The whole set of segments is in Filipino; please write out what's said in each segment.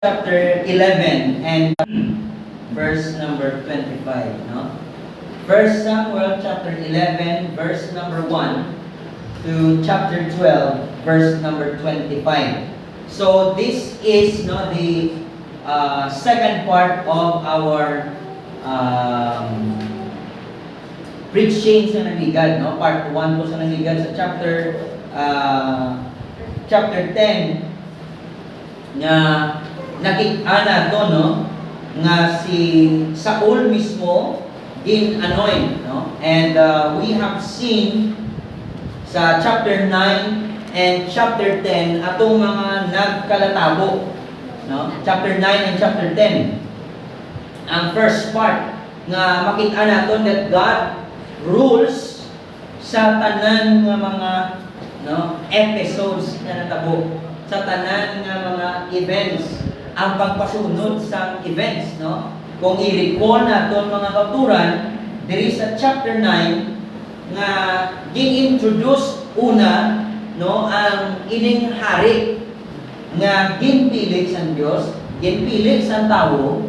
chapter 11 and verse number 25, no? 1 Samuel chapter 11 verse number 1 to chapter 12 verse number 25. So this is the second part of our preaching sa Nangigad, no? Part 1 po sa Nangigad sa chapter 10 nga nakita na to, no, nga si Saul mismo in-anoint, no? And we have seen sa chapter 9 and chapter 10 atong mga nagkalatabo, no? Chapter 9 and chapter 10. Ang first part nga makita naton that God rules sa tanan nga mga, no, episodes na natabo, sa tanan nga mga events, ang pagpasunod sa events, no? Kung i-recall naton mga kauturan, diri sa chapter 9 nga gi-introduce una, no, ang ining hari nga ginpili sa Dios, ginpili sa tawo,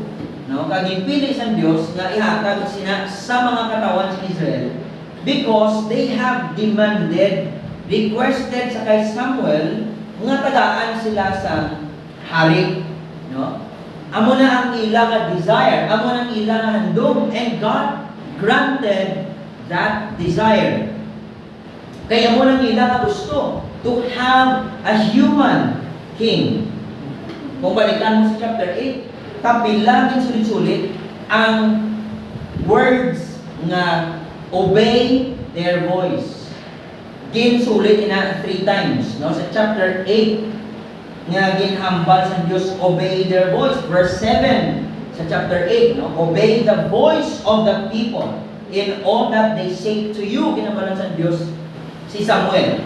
no, kag ginpili sa Dios nga ihatag sina sa mga katawan sa Israel because they have requested sa kay Samuel nga tagaan sila sa hari, no? Amo na ang ilang desire, amo na ang ilang handom, and God granted that desire. Kaya mo nang ilang gusto to have a human king. Kung balikan mo sa chapter 8, kabilangin sulit-sulit ang words nga obey their voice. Ginsulit ina 3 times, no? Sa chapter 8 nga ginhambal sa Dios, obey their voice. Verse 7 sa chapter 8, no? Obey the voice of the people in all that they say to you. Ginabalan sa Dios si Samuel.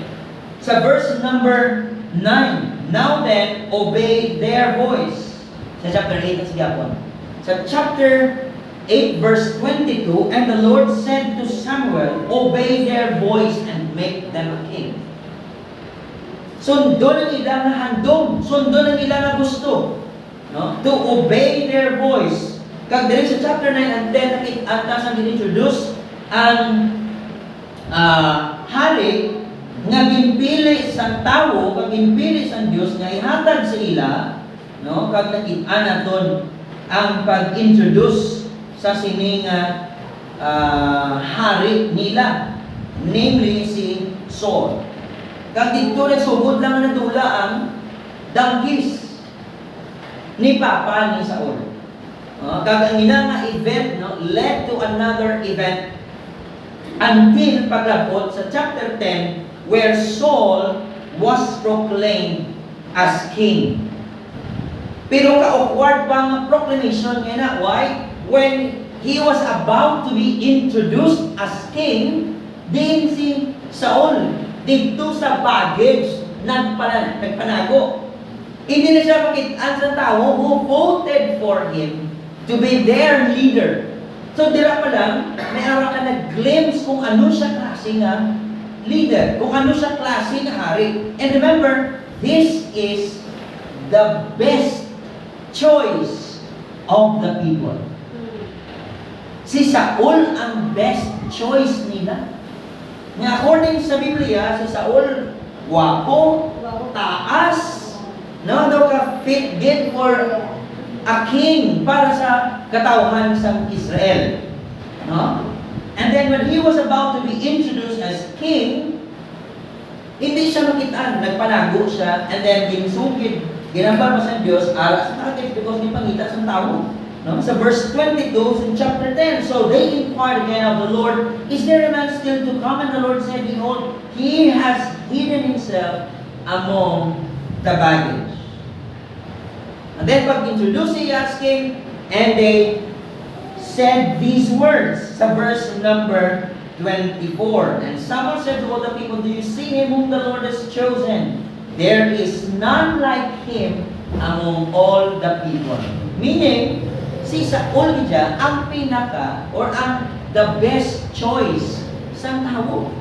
Sa verse number 9, now then obey their voice. Sa chapter 8 sa gihapon. Sa chapter 8 verse 22, and the Lord said to Samuel, obey their voice and make them a king. Sundo ng ilang na handom, sundo ng ilang na gusto, no? To obey their voice. Kag diri sa chapter 9 and 10 nakita sa introduce ang hari nga ginpili sa tawo, kag ginpili sa Dios nga ihatag sa ila, no? Kag nakita naton ang pag-introduce sa sining hari nila, namely si Saul. Kag dito nagsugod lang na dula ang dangkis ni Papa ni Saul. Kag ang ina nga event, no, led to another event until paglabot sa chapter 10 where Saul was proclaimed as king. Pero ka-awkward pa nga proclamation niya na. Why? When he was about to be introduced as king, din si Saul dito sa baggage nagpanago. Hindi na siya makitaan sa tao who voted for him to be their leader. So dira pa lang, may ara ka nag-glimpse kung ano siya klase nga leader, kung ano siya klase nga hari. And remember, this is the best choice of the people. Si Saul ang best choice nila. Nga according sa Biblia, si Saul guwapo, taas, no, daw ka fit for a king para sa katawhan sa Israel, no? And then when he was about to be introduced as king, hindi siya makitaan, nagpanago siya, and then ginsugid, ginambal pa sa Diyos, ara sa target because ni pangita sa tao. No? Sa verse 22 in chapter 10, so they inquired again of the Lord, is there a man still to come? And the Lord said, behold, he has hidden himself among the baggage. And then pag-introduce siya as king, and they said these words sa verse number 24. And Samuel said to all the people, do you see him whom the Lord has chosen? There is none like him among all the people. Meaning, si Saul niya ang pinaka or ang the best choice sa tao.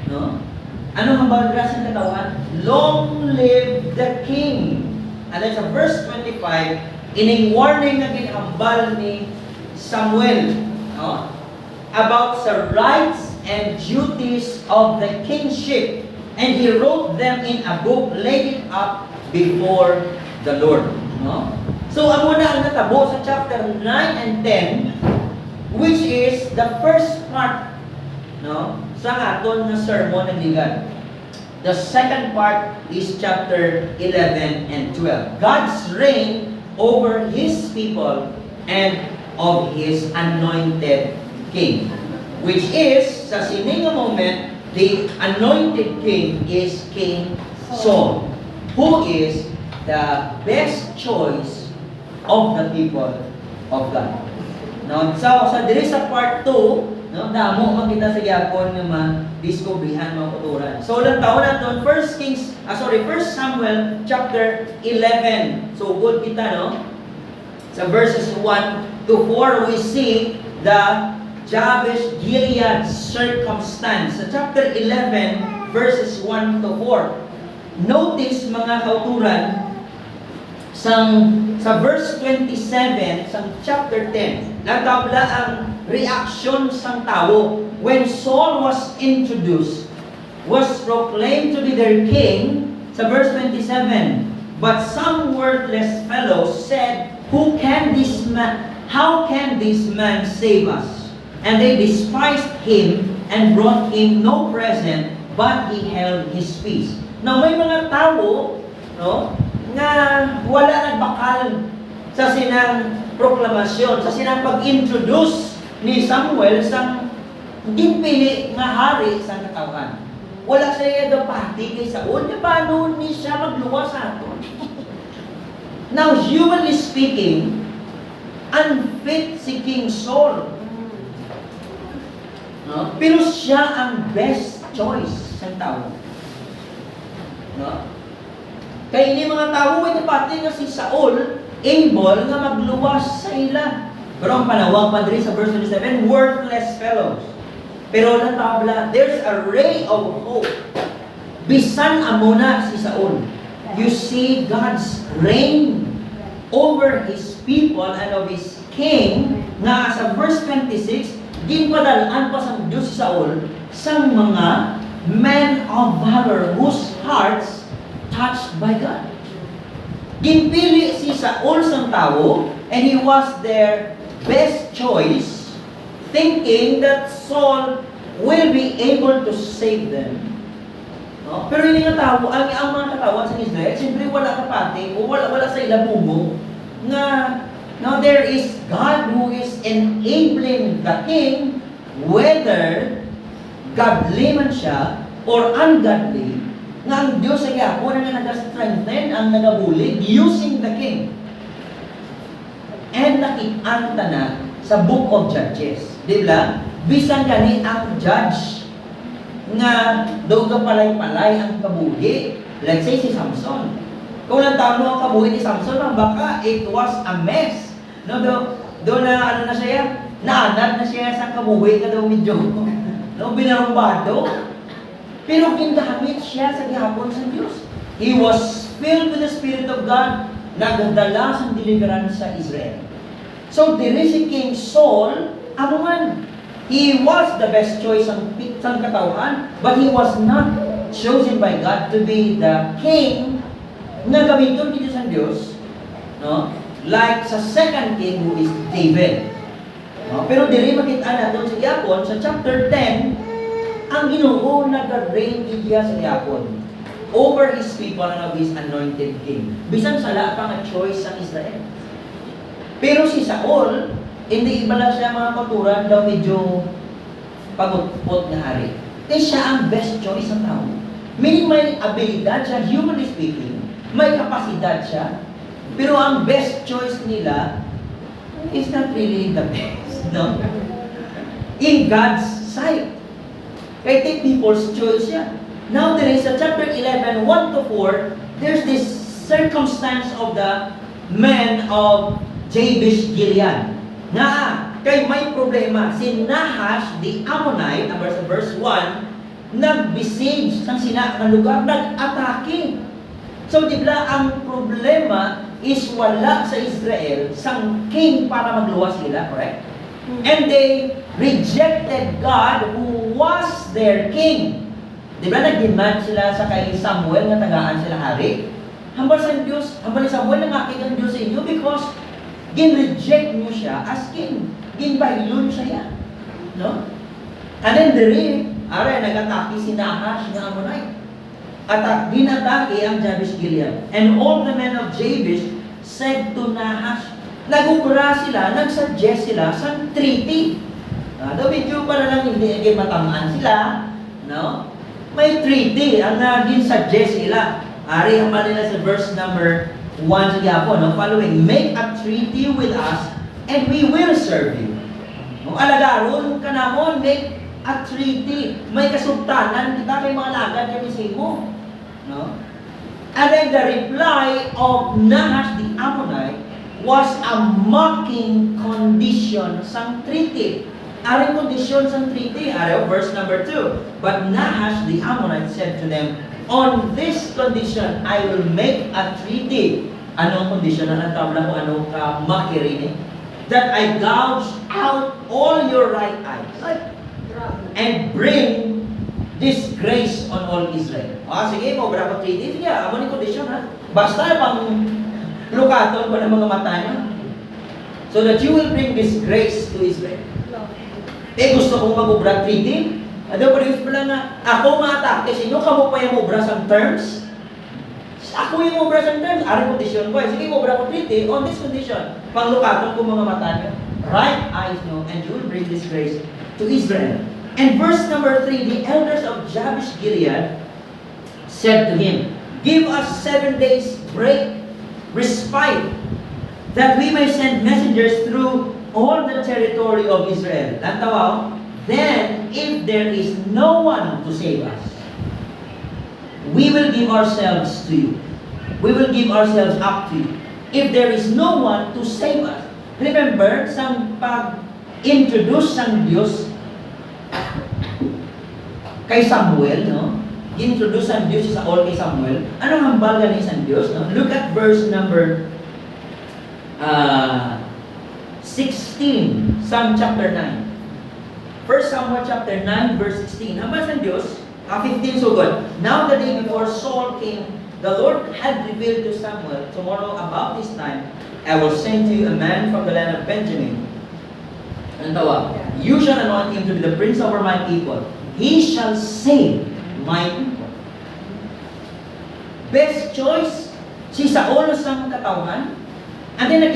No? Ano ang balras ng katawan? Long live the king. And then sa verse 25, ining warning na ginhambal ni Samuel, no? About the rights and duties of the kingship. And he wrote them in a book, laid it up before the Lord. No? So, amo na ang natabo sa chapter 9 and 10, which is the first part, no, sa aton na sermon ng ligan. The second part is chapter 11 and 12. God's reign over His people and of His anointed King. Which is, sa sininga moment, the anointed king is King Saul, who is the best choice of the people of God. Now, sa diri sa part 2, no, damo makita sa gyapon nga ma-discoveryhan mga kuturan. So, lang taon naton 1 Samuel chapter 11. So, good kita, no? Sa verses 1 to 4, we see the Jabesh Gilead circumstance. Sa chapter 11, verses 1 to 4. Notice mga kauturan, sa verse 27, sa chapter 10, natabla ang reaction sang tao when Saul was introduced, was proclaimed to be their king, sa verse 27. But some worthless fellows said, how can this man save us? And they despised him and brought him no present, but he held his peace. Now, may mga tao, no, nga wala nagbakal sa sinang proklamasyon, sa sinang pag-introduce ni Samuel sa ginpili nga hari sa katawan. Wala siya dapati kay Saul, di ba noon ni siya magluwas sa aton? Now, humanly speaking, unfit si King Saul. No? Pero siya ang best choice sa tao. No? Kaya ini mga tao ay pati nga si Saul able nga magluwas sa ila. Pero ang panawag pa rin sa verse 27, worthless fellows. Pero natabla, there's a ray of hope. Bisan amuna si Saul. You see God's reign over His people and of His king nga sa verse 26, ginpadalaan pa sa Diyos si Saul sa mga men of valor whose hearts touched by God. Ginpili si Saul sang tao and he was their best choice, thinking that Saul will be able to save them. No? Pero hindi nga tao, ang mga katawan sa Israel, siyempre wala kapati o wala sa ila bumo nga now there is God who is enabling the king, whether godly man siya or ungodly, nga ang Diyos ay ako na nag-strengthen ang nagabulig using the king. And nakitanta na sa Book of Judges. Di ba? Bisan gani ang judge nga daw ka palay-palay ang kabuhi. Let's say si Samson. Kung nagtawag ang kabuhi ni Samson, baka it was a mess. No, do na na siya, naanad na siya sa kabuhi ka daw medyo, no, binarumbado. Pero gingamit siya sa gihapon sa Diyos. He was filled with the Spirit of God, nagdala sa deliverance sa Israel. So, diri si King Saul, ano man, he was the best choice sa katawan, but he was not chosen by God to be the king na gamiton dito sa Diyos, no? Like sa second king who is David. No? Pero diri makita natin sa Yapon, sa chapter 10, ang Ginoo nag-reign iya sa Yapon over His people and of His anointed king. Bisan sala pa nga choice sa Israel. Pero si Saul, hindi iba lang siya mga katuran daw medyo pagutpot na hari. Kaya siya ang best choice ng tao. Meaning may abilidad siya, humanly speaking, may kapasidad siya, pero ang best choice nila is not really the best, no? In God's sight. Kaya take people's choice yan. Now there is a chapter 11, 1 to 4, there's this circumstance of the men of Jabesh Gilead. Na, kay may problema, si Nahash the Ammonite, sa verse 1, nag-besiege sa sina ng lugar, nag-atake So, di ba, ang problema is wala sa Israel sang king para magluwas sila, correct? And they rejected God who was their king. Di ba, nag-demand sila sa kay Samuel na tagaan sila hari? Hambal sa Diyos, hambal ni Samuel na ngakit ang Diyos sa inyo because gin-reject nyo siya as king. Ginbailon siya. No? And then nag-atake si Nahash na Ammonite. At dinatake ang Jabesh Gilead. And all the men of Jabesh said to Nahash, nagubra sila, nagsuggest sila sa treaty. Medyo para lang hindi matamaan sila. No? May treaty ang naging-suggest sila. Ari ang nila sa verse number 1 sa Yapo, no? Following, make a treaty with us and we will serve you. Kung alagaron ka namon, make a treaty. May kasultanan, kita may mga lagad kami sa mo. No? And then the reply of Nahash the Ammonite was a mocking condition sa treaty. Aring condition sa treaty, verse number 2. But Nahash the Ammonite said to them, on this condition, I will make a treaty. Anong condition? Ang tabla ko, anong mockery? That I gouge out all your right eyes and bring disgrace on all Israel. Sige, mabra ko treaty. Sige, amo ni condition, ha? Basta pang lukaton ko ng mga mata niya. So that you will bring disgrace to Israel. Gusto kong mag-ubra treaty? Ano pa rin pala na ako matake sa inyo, kamo pa yung mubra sa terms? Ako yung mubra sa terms. Ari condition ko. Sige, mubra ko treaty on this condition. Panglukaton ko mga mata niyo. Right eyes no, and you will bring disgrace to Israel. And verse number 3, the elders of Jabesh Gilead said to him, give us 7 days break, respite, that we may send messengers through all the territory of Israel. Lantawaw, then if there is no one to save us, we will give ourselves to you. We will give ourselves up to you. If there is no one to save us. Remember, sa pag-introduce ng Diyos kay Samuel, no? Introduce ang Diyos sa all kay Samuel. Anong hambal galing sa Diyos? No? Look at verse number 16, Psalm chapter 9. 1 Samuel chapter 9, verse 16. Hambal sa Diyos, 15, so good. Now the day before Saul came, the Lord had revealed to Samuel, tomorrow about this time, I will send to you a man from the land of Benjamin. Ano tawa? You shall anoint him to be the prince over my people. He shall save my people. Best choice, si Saul sa katawan. And then,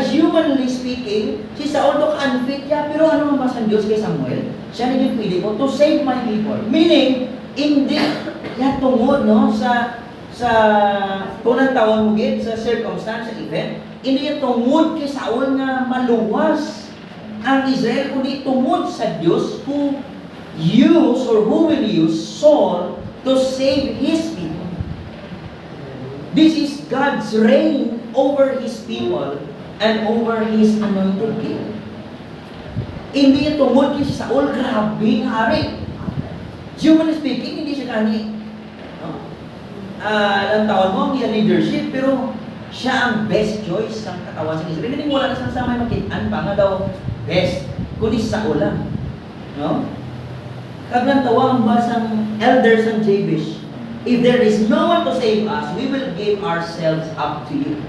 humanly speaking, si Saul to ka-unfit niya, pero ano ang sa Diyos kay Samuel? Siya na yung pili ko to save my people. Meaning, hindi yan tungod, no, sa punang tawon mo git, sa circumstance, sa event, hindi yan tungod kay Saul na maluwas ang Israel, kundi tungod sa Diyos who will use Saul to save His people. This is God's reign over His people and over His anointed king. Hindi ito tungod kay Saul, grabe ng hari. Humanly speaking, hindi siya kani. Ilang taon mo, hindi leadership, pero siya ang best choice ng katawan sa Israel. Hindi wala na sa samay makitaan pa nga daw best, kundi sa Saul lang. No? Kaglang tawang basang elders ng Jabesh, if there is no one to save us, we will give ourselves up to you.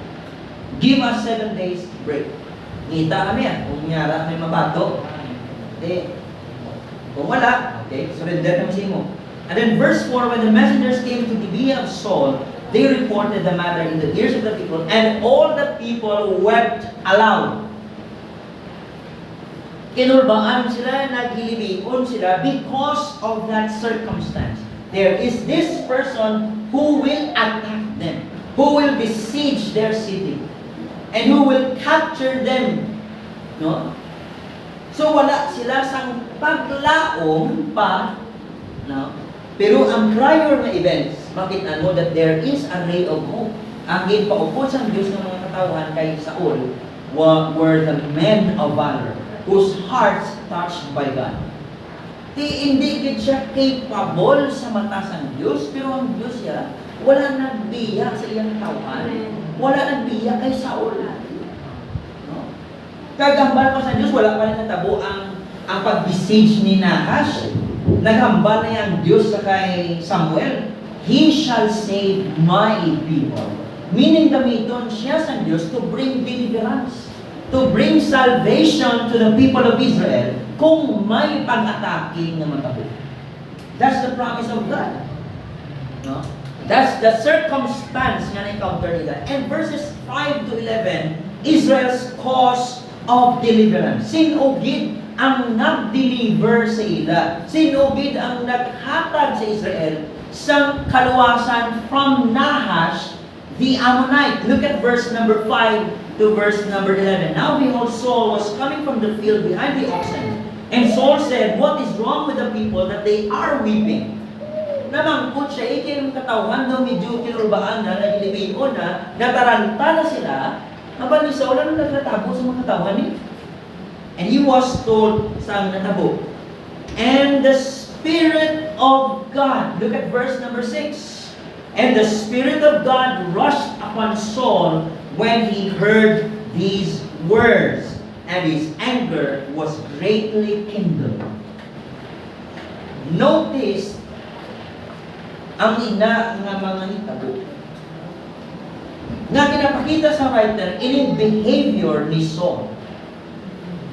Give us 7 days break. Ngita kami yan. Kung nyara may mabato, kung wala, surrender kami sa imo. And then verse 4, when the messengers came to Gibeah of Saul, they reported the matter in the ears of the people, and all the people wept aloud. Kinulbaan sila, naghilibikon sila because of that circumstance. There is this person who will attack them, who will besiege their city, and who will capture them. No? So wala sila sang paglaom pa, no? Pero ang prior na events, makita mo that there is a ray of hope. Ang ginpaupod sa Diyos ng mga katawan kay Saul were the men of valor, whose hearts touched by God. Hindi siya capable sa mata sa Diyos, pero ang Diyos siya Wala nagbiya sa iyang tawan. Wala nagbiya kay Saul. No? Kagambal pa sa Diyos, wala pa rin natabo ang pag-besiege ni Nahash. Naghambal na yung Diyos sa kay Samuel. He shall save my people. Meaning gamiton siya sa Diyos to bring deliverance, to bring salvation to the people of Israel kung may pag-atake na matabo. That's the promise of God. No? That's the circumstance nga na-encounter nila. And verses 5 to 11, Israel's cause of deliverance. Sinugid ang nag-deliver sa ila. Sinugid ang naghatag sa Israel sa kaluwasan from Nahash, the Ammonite. Look at verse number 5 to verse number 11. Now behold, Saul was coming from the field behind the oxen. And Saul said, what is wrong with the people that they are weeping? Namangkot siya, ikin katawan daw medyo kinulbaan na, nagilimayon na, nataranta na sila, naman ni Saul, ano nagtatabo sa mga katawan niya? And he was told, saan natabo? And the Spirit of God, look at verse number 6. And the Spirit of God rushed upon Saul when he heard these words, and his anger was greatly kindled. Notice, ang ina nga mga hitabo nga kinapakita sa writer in behavior ni Saul.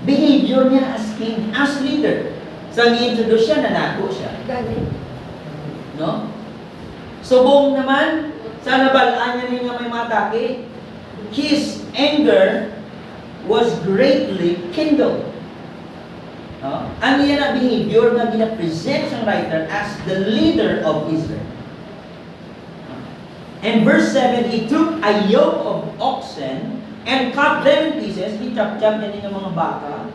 Behavior niya as king, as leader. Sa i-introduce siya, nanako siya. No? Subong naman, sa nabalaan niya rin nga may matake, his anger was greatly kindled. No? Ang iyan ang behavior na ginapresent sa writer as the leader of Israel. And verse 7, he took a yoke of oxen and cut them in pieces. He chop-chop niya ng mga baka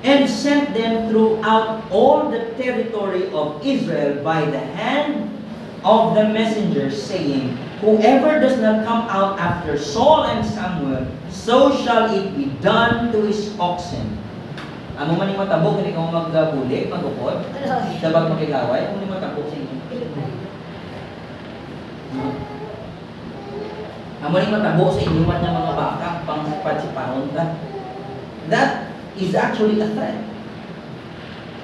and sent them throughout all the territory of Israel by the hand of the messengers, saying, whoever does not come out after Saul and Samuel, so shall it be done to his oxen. Amo man yung matabok, hindi ka magbulik, magupod, sabag makigaway, amo yung matabok sa inyo. Amo yung matabok sa inyo man ng mga baka, pang patsipahon ka. That is actually a threat.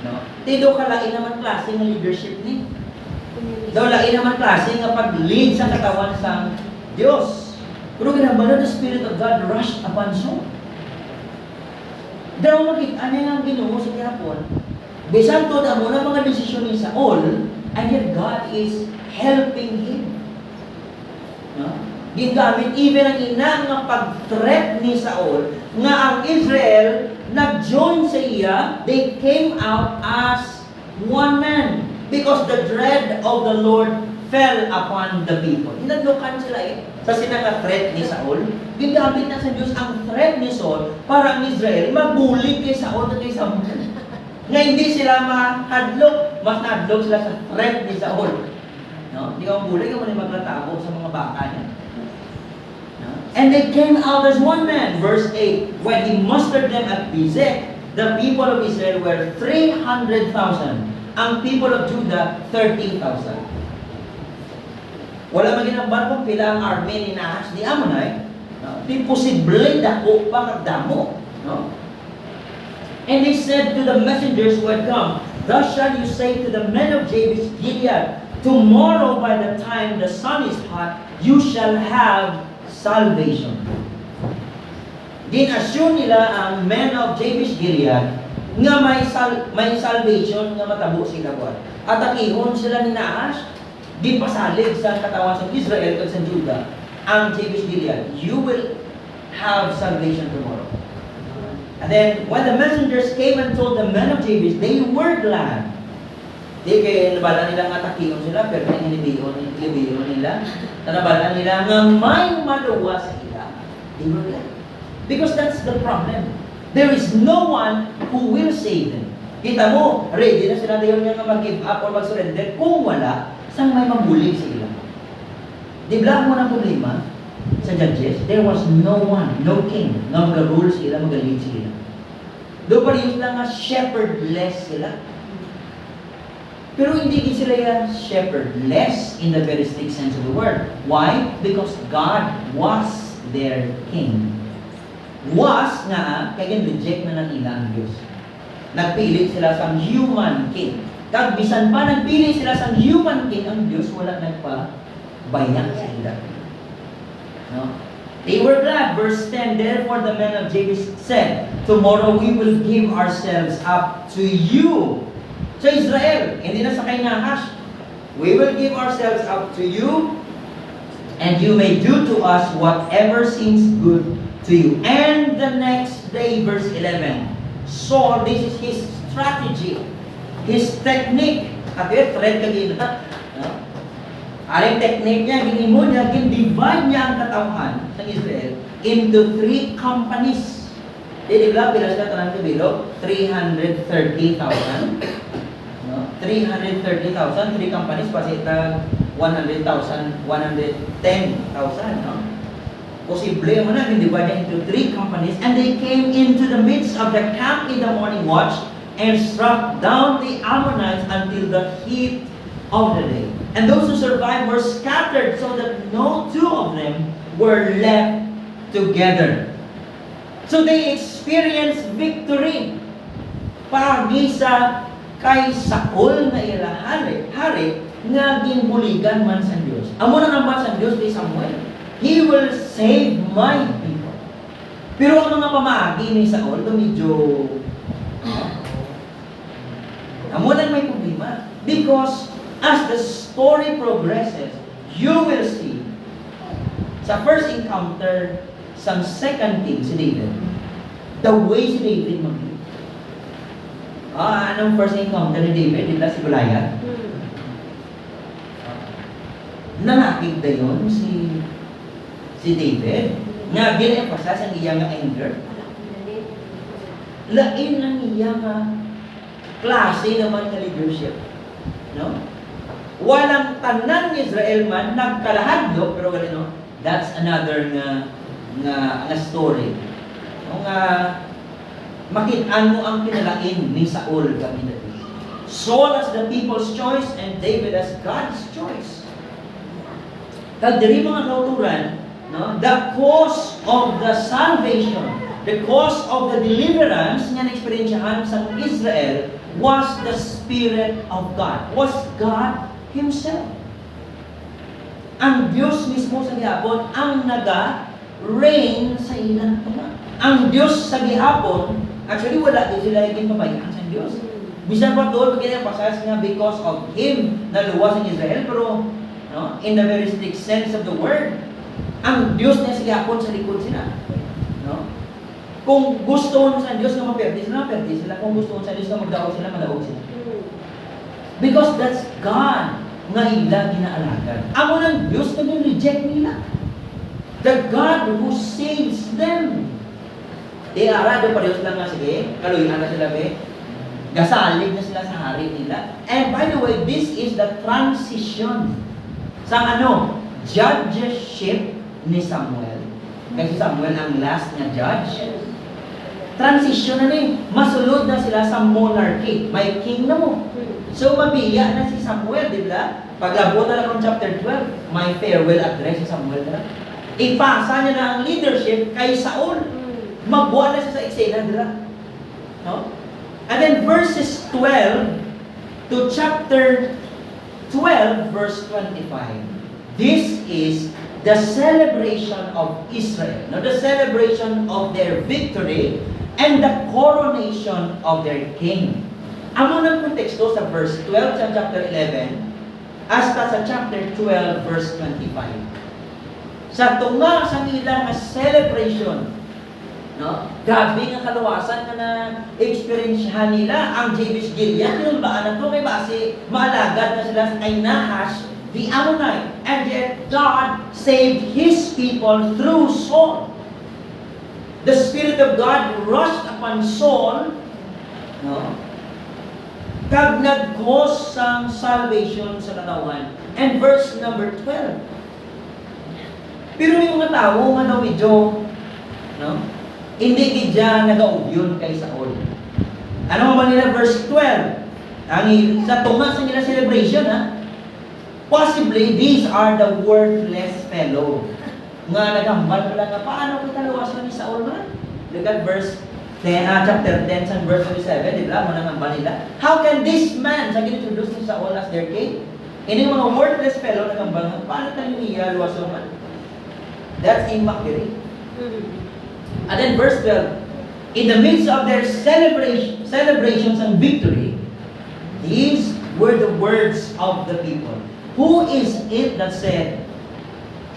No? Tido ka lain naman klase ng leadership ni. Daw lain naman klase ng pag-lead sa katawan sa Diyos. Pero ginabalo, the Spirit of God rushed upon Saul. Daw makita niya ang Ginoo sa kahapon. Bisan to na muna mga desisyon ni Saul, and yet God is helping him. No? Gingamit even ang ina nga pag-threat ni Saul nga ang Israel nag-join sa iya, they came out as one man because the dread of the Lord fell upon the people. Hinadlokan sila sa sinanga-threat ni Saul. Gingamit na sa Diyos ang threat ni Saul para ang Israel mabulig kay Saul at kay Samuel. Nga hindi sila mahadlok, mas nahadlok sila sa threat ni Saul. No? Hindi ka mabulig, kung maglatabo sa mga baka niya. No? And they came out as one man. Verse 8, when he mustered them at Bezek, the people of Israel were 300,000. Ang people of Judah, 30,000. Wala maginambar kung pila ang army ni Nahash ni Ammonite. No? Di posible dako pa kagdamo. No? And he said to the messengers who had come, thus shall you say to the men of Jabesh Gilead, tomorrow by the time the sun is hot, you shall have salvation. Din-assume nila ang men of Jabesh Gilead nga may salvation nga matabo sila buwan. At akihon sila ni Nahash, di pasalig sa katawan sa Israel at sa Judah, ang Jabesh Gilead, you will have salvation tomorrow. And then, when the messengers came and told the men of Jabesh, they were glad. Di kaya nabala nila nga takihon sila, pero inibiyon nila, nabala nila nga may maluwa sa ila. They were glad. Because that's the problem. There is no one who will save them. Kita mo, ready na sila dayon nga mag-give up or mag-surrender kung wala, sang may mabulig sa ila. Di ba mo na problema sa judges? There was no one, no king, na mag-rule sila, mag-lead sila. Doon pa rin lang nga shepherdless sila. Pero hindi gid sila ya shepherdless in the very strict sense of the word. Why? Because God was their king. Was nga, kaya reject na ng ilang Diyos. Nagpili sila sa human king. Kag bisan pa nagpili sila sa human king, ang Diyos wala nagpabayang sa ila. No? They were glad. Verse 10, therefore the men of Jabes said, tomorrow we will give ourselves up to you. Sa Israel, hindi na sa kay Nahash. We will give ourselves up to you, and you may do to us whatever seems good to you. And the next day, verse 11, Saul, this is his strategy, his technique. At yun, thread kanina. Aling technique niya, ginimo niya, divide niya ang katauhan sa Israel into 3 companies. Di ba, pilas na tanang kabilo? 330,000. 330,000, 3 companies, pasita 100,000, 110,000. No? Posible mo na, divide niya into 3 companies, and they came into the midst of the camp in the morning watch and struck down the Ammonites until the heat of the day. And those who survived were scattered so that no 2 of them were left together. So they experienced victory. Pagisa kay Saul na ilahari, hari nga ginbuligan man sa Diyos. Amo na naman sa Diyos kay Samuel. He will save my people. Pero ang mga pamagi ni Saul, ito medyo amo na may problema. Because as the story progresses, you will see sa first encounter, sa second king, si David, the way si David mag-live. Anong first encounter ni David? Dila si Goliath? Nanakig na yun si David. Nga gina-emphasize ang iyang anger. Lain ang iyang klase naman na leadership. No? Walang tanan ni Israel man nagkalahadlo, pero no, that's another nga story. Nga makitaan mo ang kinalain ni Saul kami na dito. Saul as the people's choice and David as God's choice. Kag diri mga kauturan, no, the cause of the salvation, the cause of the deliverance nga na-experiensyahan sa Israel was the Spirit of God, was God Himself. Ang Diyos mismo sa gihapon ang naga-reign sa ilang tuma. Ang Diyos sa gihapon, actually wala din sila yung pabayaan sa Diyos. Bisan pa doon, pagkakapasas nga because of Him na luwas ang Israel, pero no, in the very strict sense of the word, ang Diyos niya sa gihapon sa likod sila. No? Kung gusto sa Diyos na maperdi sila. Kung gusto sa Diyos na magdaog sila, madaog sila. Because that's God nga ila ginaalagad. Amo ng Diyos na reject nila. The God who saves them. Di arado pa Diyos lang nga, sige, kaluyan na sila, be. Gasalig na sila sa hari nila. And by the way, this is the transition sa judgeship ni Samuel. Kasi Samuel ang last na judge. Transition na masulod na sila sa monarchy. May king na mo. So, mabiya na si Samuel, di ba? Paglabot na lang ng chapter 12, may farewell address si Samuel na. Ipasa niya na ang leadership kay Saul. Magbuha na siya sa eksena, di ba? No? And then verses 12 to chapter 12, verse 25. This is the celebration of Israel. No? The celebration of their victory and the coronation of their king. Amo ng konteksto sa verse 12 sa chapter 11 hasta sa chapter 12 verse 25. Sa tunga sa ilang celebration, no? Grabe nga kaluwasan na na-experiensyahan nila ang Jabes Gilead. Yung baan na ito, may base, maalagad na sila kay Nahash, the Ammonite. And yet, God saved His people through Saul. The Spirit of God rushed upon Saul, no? Kag nag-cause sang salvation sa katawan. And verse number 12. Pero may mga tao nga daw medyo, no? Hindi gidya nagaugyon kay Saul. Ano ba nila verse 12? Sa tunga sa nila celebration, possibly, these are the worthless fellow. Nga nagambal pala nga, paano kita luwas na ni Saul man? Look at verse 10, chapter 10 and verse 27, di ba? Manangambal nila. How can this man, sa ginintroduce ni Saul as their king? Ini mga worthless fellow nagambal nga, paano tayo niya luwas man? That's in mockery. And then verse 12, in the midst of their celebrations and victory, these were the words of the people. Who is it that said,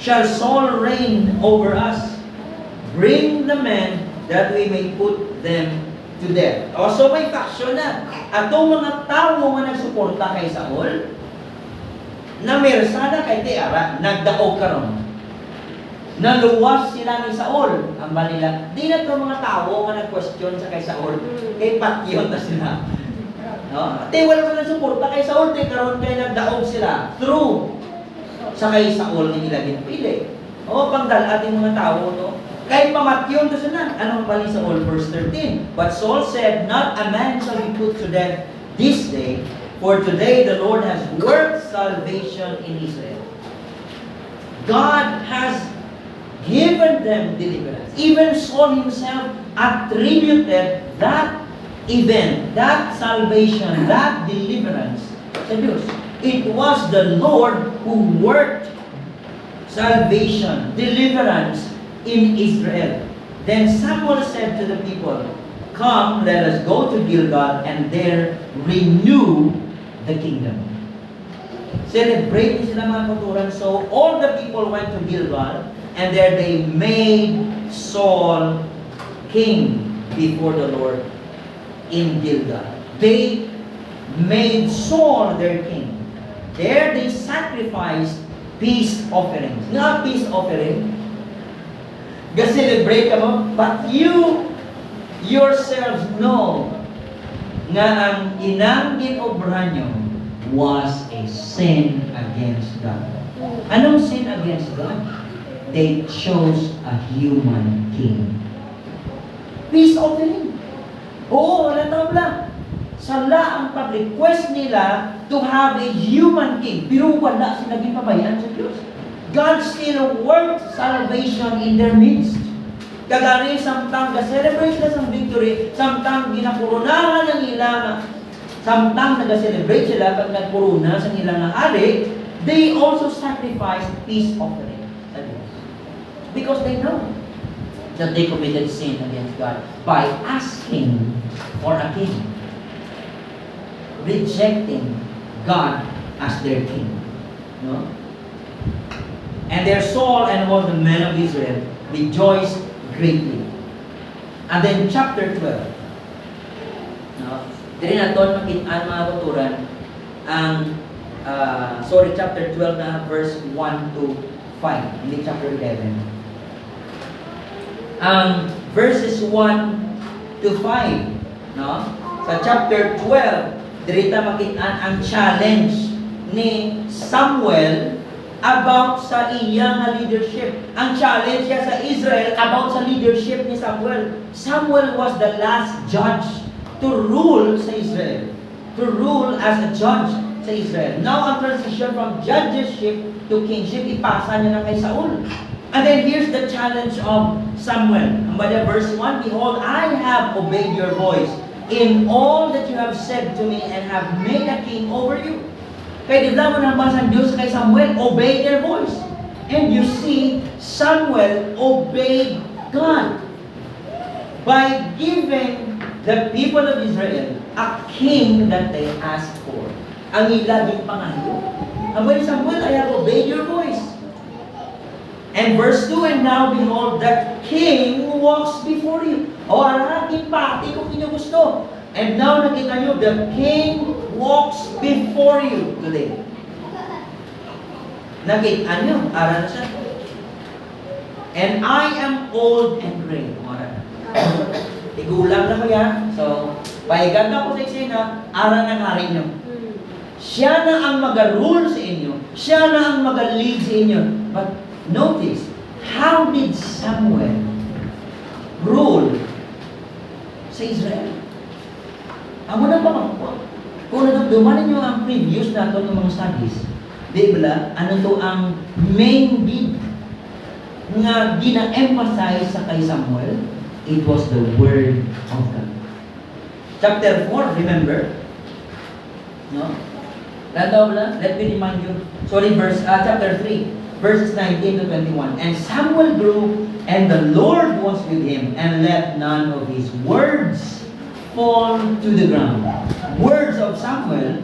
shall Saul reign over us? Bring the men that we may put them to death. So may faction na. Atong mga tao nga nagsuporta kay Saul, na mersada kay Tiara, nagdaog karon. Naluwas sila ni Saul. Ang nila, di na itong mga tao nga nag-question sa kay Saul, kay patyon na sila. No? At wala mo lang suporta kay Saul, karon kay nagdaog sila through sa kay Saul ni nila ginpili. Pangdal ating mga tao, no? Kay pamatyon to sila. Anong bali sa Saul? Verse 13. But Saul said, not a man shall be put to death this day, for today the Lord has worked salvation in Israel. God has given them deliverance. Even Saul himself attributed that event, that salvation, that deliverance sa Diyos. It was the Lord who worked salvation, deliverance in Israel. Then Samuel said to the people, come, let us go to Gilgal and there renew the kingdom. Celebrate sila mga katuran. So all the people went to Gilgal, and there they made Saul king before the Lord in Gilgal. They made Saul their king. There they sacrificed peace offerings. Not peace offering. Ga-celebrate ka mo, but you yourselves know nga ang inang ginobra nyo was a sin against God. Anong sin against God? They chose a human king. Peace offering. Oo, wala tabla. Sala ang pag-request nila to have a human king. Pero wala sila gipabayaan sa Diyos. God still worked salvation in their midst. Kagani, samtang ga-celebrate sila sa victory, samtang ginapurunahan ng ilang, samtang nag-celebrate sila pag nagpuruna sa ilang hari, they also sacrificed peace offering. Because they know that they committed sin against God by asking for a king. Rejecting God as their king. No? And their Saul and all the men of Israel rejoiced greatly. And then chapter 12. No? Dili na doon makitaan mga kuturan ang chapter 12 na verse 1 to 5, hindi chapter 11. Verses 1 to 5, no? Sa chapter 12, dirita makitaan ang challenge ni Samuel about sa iyang leadership. Ang challenge niya sa Israel about sa leadership ni Samuel. Samuel was the last judge to rule sa Israel. To rule as a judge sa Israel. Now, ang transition from judgeship to kingship, ipasa niya na kay Saul. And then here's the challenge of Samuel. Verse 1, behold, I have obeyed your voice in all that you have said to me and have made a king over you. Kaya di mo nang basa Diyos kay Samuel, obey their voice. And you see, Samuel obeyed God by giving the people of Israel a king that they asked for. Ang ilaging pangayo. Samuel, I have obeyed your voice. And verse 2, and now behold, the king walks before you. Arakin pati kung inyo gusto. And now nakita nyo, the king walks before you today. Nakita nyo, ara na siya. And I am old and gray. Igulang na ko yan. So, pahigan na ko sa eksena, ara na hari nyo. Siya na ang mag-rule sa inyo. Siya na ang mag-lead sa inyo. But notice, how did Samuel rule sa Israel? Amo na ba? Kung nadugduman ninyo ang previous nato ng mga studies, di ba, ano to ang main deed nga gina-emphasize sa kay Samuel? It was the Word of God. Chapter 4, remember? No? Let me remind you. Chapter 3, verses 19 to 21. And Samuel grew, and the Lord was with him, and let none of his words fall to the ground. Words of Samuel,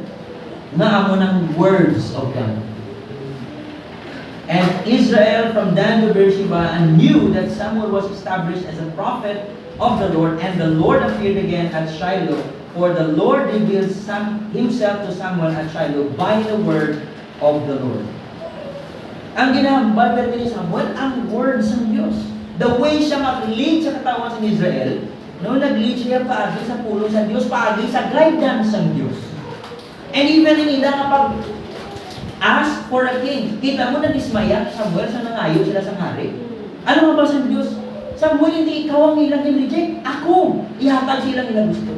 nga amo ng words of God. And Israel from Dan to Beersheba and knew that Samuel was established as a prophet of the Lord, and the Lord appeared again at Shiloh, for the Lord revealed himself to Samuel at Shiloh by the word of the Lord. Ang ginahambal ni Samuel, ang words ng Diyos. The way siya mag-lead sa katawan sa Israel, no, nag-lead siya paagi sa pulong sa Diyos, paagi sa guidance ng Diyos. And even in ila kapag ask for a king, kita mo na dismaya Samuel sa nangayo sila sa hari. Ano nga ba sa Diyos? Samuel, hindi ikaw ang ilang reject. Ako, ihatag silang ilang gusto.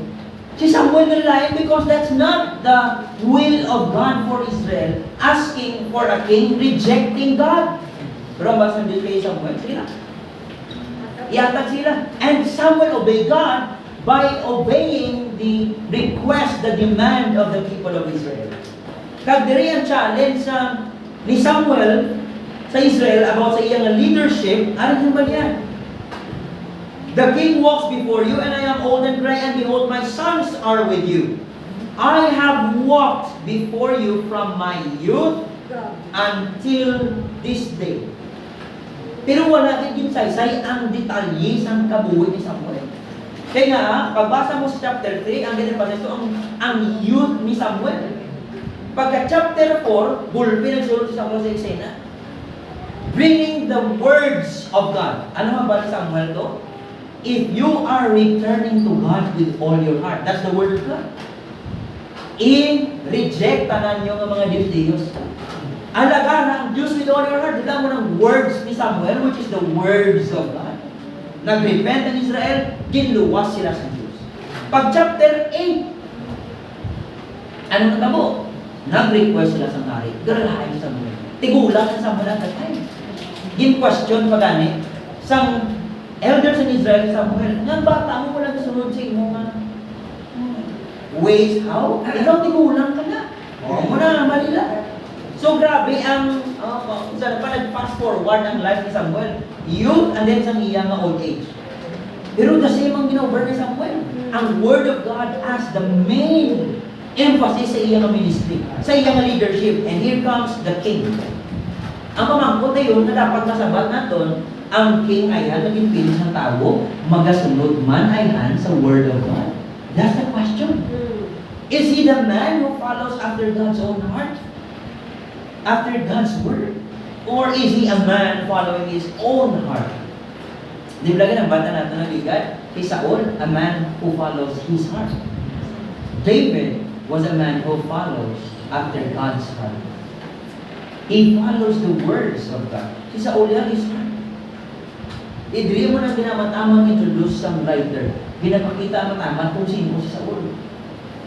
Si Samuel nalayan because that's not the will of God for Israel. Asking for a king, rejecting God. Pero ba sa Diyos kay Samuel? Sila. Ihatag sila. And Samuel obeyed God by obeying the request, the demand of the people of Israel. Kagdiri ang challenge ni Samuel sa Israel about sa iyang leadership, ano ba yan? The king walks before you, and I am old and gray, and behold, my sons are with you. I have walked before you from my youth until this day. Pero wala din saysay ang detalye sa kabuhi ni Samuel. Kaya nga, pagbasa mo sa chapter 3, ang ginapasa ito ang youth ni Samuel. Pagka chapter 4, bulpi nagsulot si Samuel sa eksena, bringing the words of God. Ano nga ba ni Samuel to? If you are returning to God with all your heart, that's the word of God. I-reject tanan nyo ng mga Diyos-Diyos. Alaga na ang Diyos with all your heart. Dila mo ng words ni Samuel, which is the words of God. Nag-repent ang Israel, ginluwas sila sa Diyos. Pag chapter 8, ano natabo? Nag-request sila sa hari. Galahay sa Samuel. Tigulang ang Samuel at that time. Gin-question pa gani, sang elders in Israel, Samuel, nga bata mo walang sunod sa imo nga ways. How? Ikaw tigulang ka na. O mo na, malila. So grabe ang saan pa nag-fast forward ang life ni Samuel. Youth and then sa iya nga old age. Pero the same ang ginover ni Samuel. Ang word of God as the main emphasis sa iya nga ministry, sa iya nga leadership. And here comes the king. Ang pamangkot na yun na dapat masabat natin, ang king ay naging pilis ng tao, magasunod man ay sa word of God. That's the question. Is he the man who follows after God's own heart? After God's word? Or is he a man following his own heart? Di ba ang bata natin na bigat? Si Saul, a man who follows his heart. David was a man who follows after God's heart. He follows the words of God. Si Saul yan, his heart. Idri mo na ginamatamang introduce sa writer. Ginapakita mataman kung sino si Saul.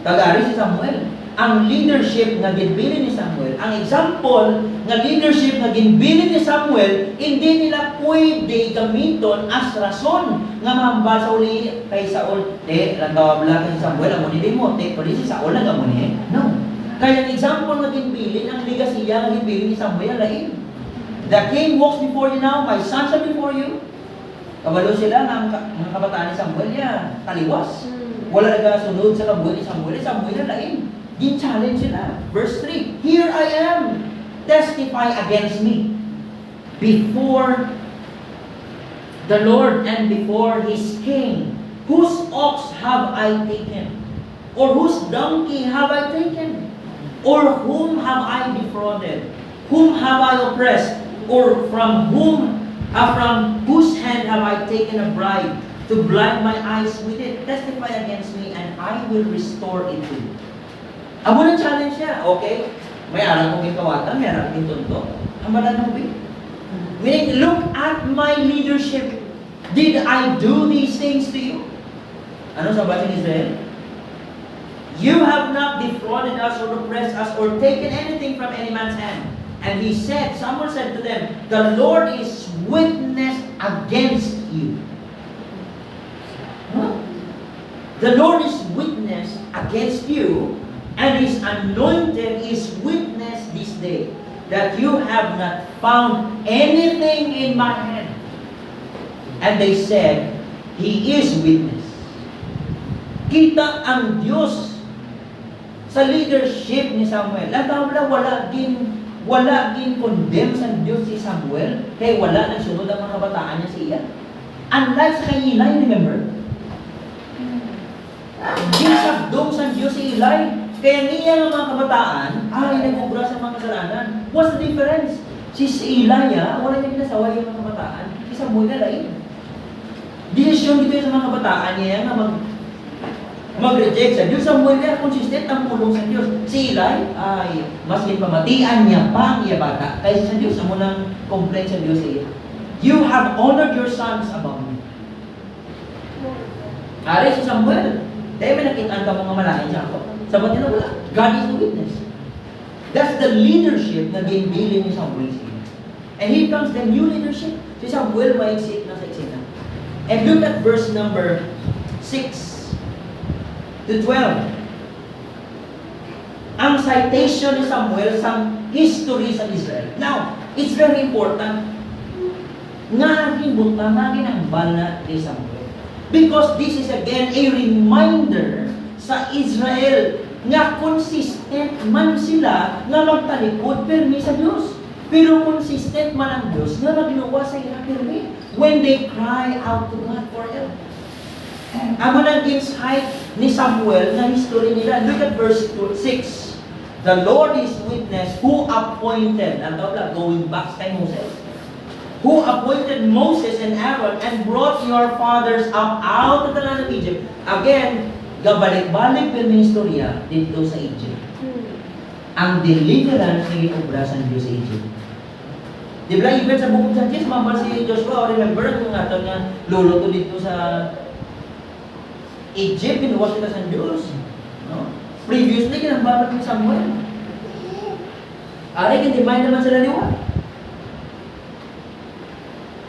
Tagari si Samuel. Ang leadership na ginbili ni Samuel, ang example na leadership na ginbili ni Samuel, hindi nila pwede gamiton as rason nga mahambal sa uli kay Saul. Lantawabla kay Samuel, amo ni Demote, pwede si Saul na gamon eh. No. Kaya ang example na ginbili, ang ligasiya na ginbili ni Samuel, lain. The king walks before you now, my sons are before you. Kabalo sila ng kabataan ni Samuel, taliwas. Wala nagasunod sa kabuhi ni Samuel, Samuel na lain. Gin-challenge sila. Verse 3, here I am, testify against me before the Lord and before His king. Whose ox have I taken? Or whose donkey have I taken? Or whom have I defrauded? Whom have I oppressed? Or from whose hand have I taken a bribe to blind my eyes with it? Testify against me, and I will restore it to you. Amo na challenge niya, okay? May alam kong ikawatan, may alam kong tunto. Amalan ng big. Meaning, look at my leadership. Did I do these things to you? Ano sabi ni Israel? You have not defrauded us or oppressed us or taken anything from any man's hand. And he said, Samuel said to them, the Lord is witness against you. Huh? The Lord is witness against you, and his anointed is witness this day, that you have not found anything in my hand. And they said, He is witness. Kita ang Diyos sa leadership ni Samuel. Lataw lang, wala din condemn sa Diyos si Samuel, kaya wala nang sunod ang mga kabataan niya siya. Unlike sa kay Eli, remember? Gisabdong sa Diyos si Eli, kaya niya ng mga kabataan, ay nag-ubra sa mga kasalanan. What's the difference? Si Eli, wala niya pinasawa yung mga kabataan. Si Samuel na lain. Desisyon dito sa mga kabataan niya na mag-reject sa Diyos. Samuel na consistent ang pulong sa Diyos. Si Eli, ay maski pamatian niya pa ang iya bata, kaysa sa Diyos, amo nang complain sa Diyos sa iya. You have honored your sons above me. Ari si Samuel, dahil may nakitaan ka mga malaking siya ako. Sabat niya na wala. God is the witness. That's the leadership na ginbilin ni Samuel sa iya. And here comes the new leadership. Si Samuel maiksik na sa iksik na. And look at verse number 6 to 12. Ang citation ni Samuel sa history sa Israel. Now, it's very important nga hibot na maginambal na ni Samuel. Because this is again a reminder sa Israel nga consistent man sila nga magtalikod permi sa Diyos. Pero consistent man ang Diyos nga magluwa sa ila permi when they cry out to God for help. Amo nang insight ni Samuel na history nila. Look at verse 6. The Lord is witness who appointed, going back kay Moses, who appointed Moses and Aaron and brought your fathers up out of the land of Egypt. Again, gabalik-balik pero may istorya dito sa Egypt. Ang deliverance ay obra sa Diyos sa Egypt. Di ba, even sa bukod sa Diyos, mabal si Joshua, remember kung ato nga luluto dito sa Egypt, pinuwas sila sa Diyos. No? Previously, kinambabat ni Samuel. Aray, kintimay naman sila liwa.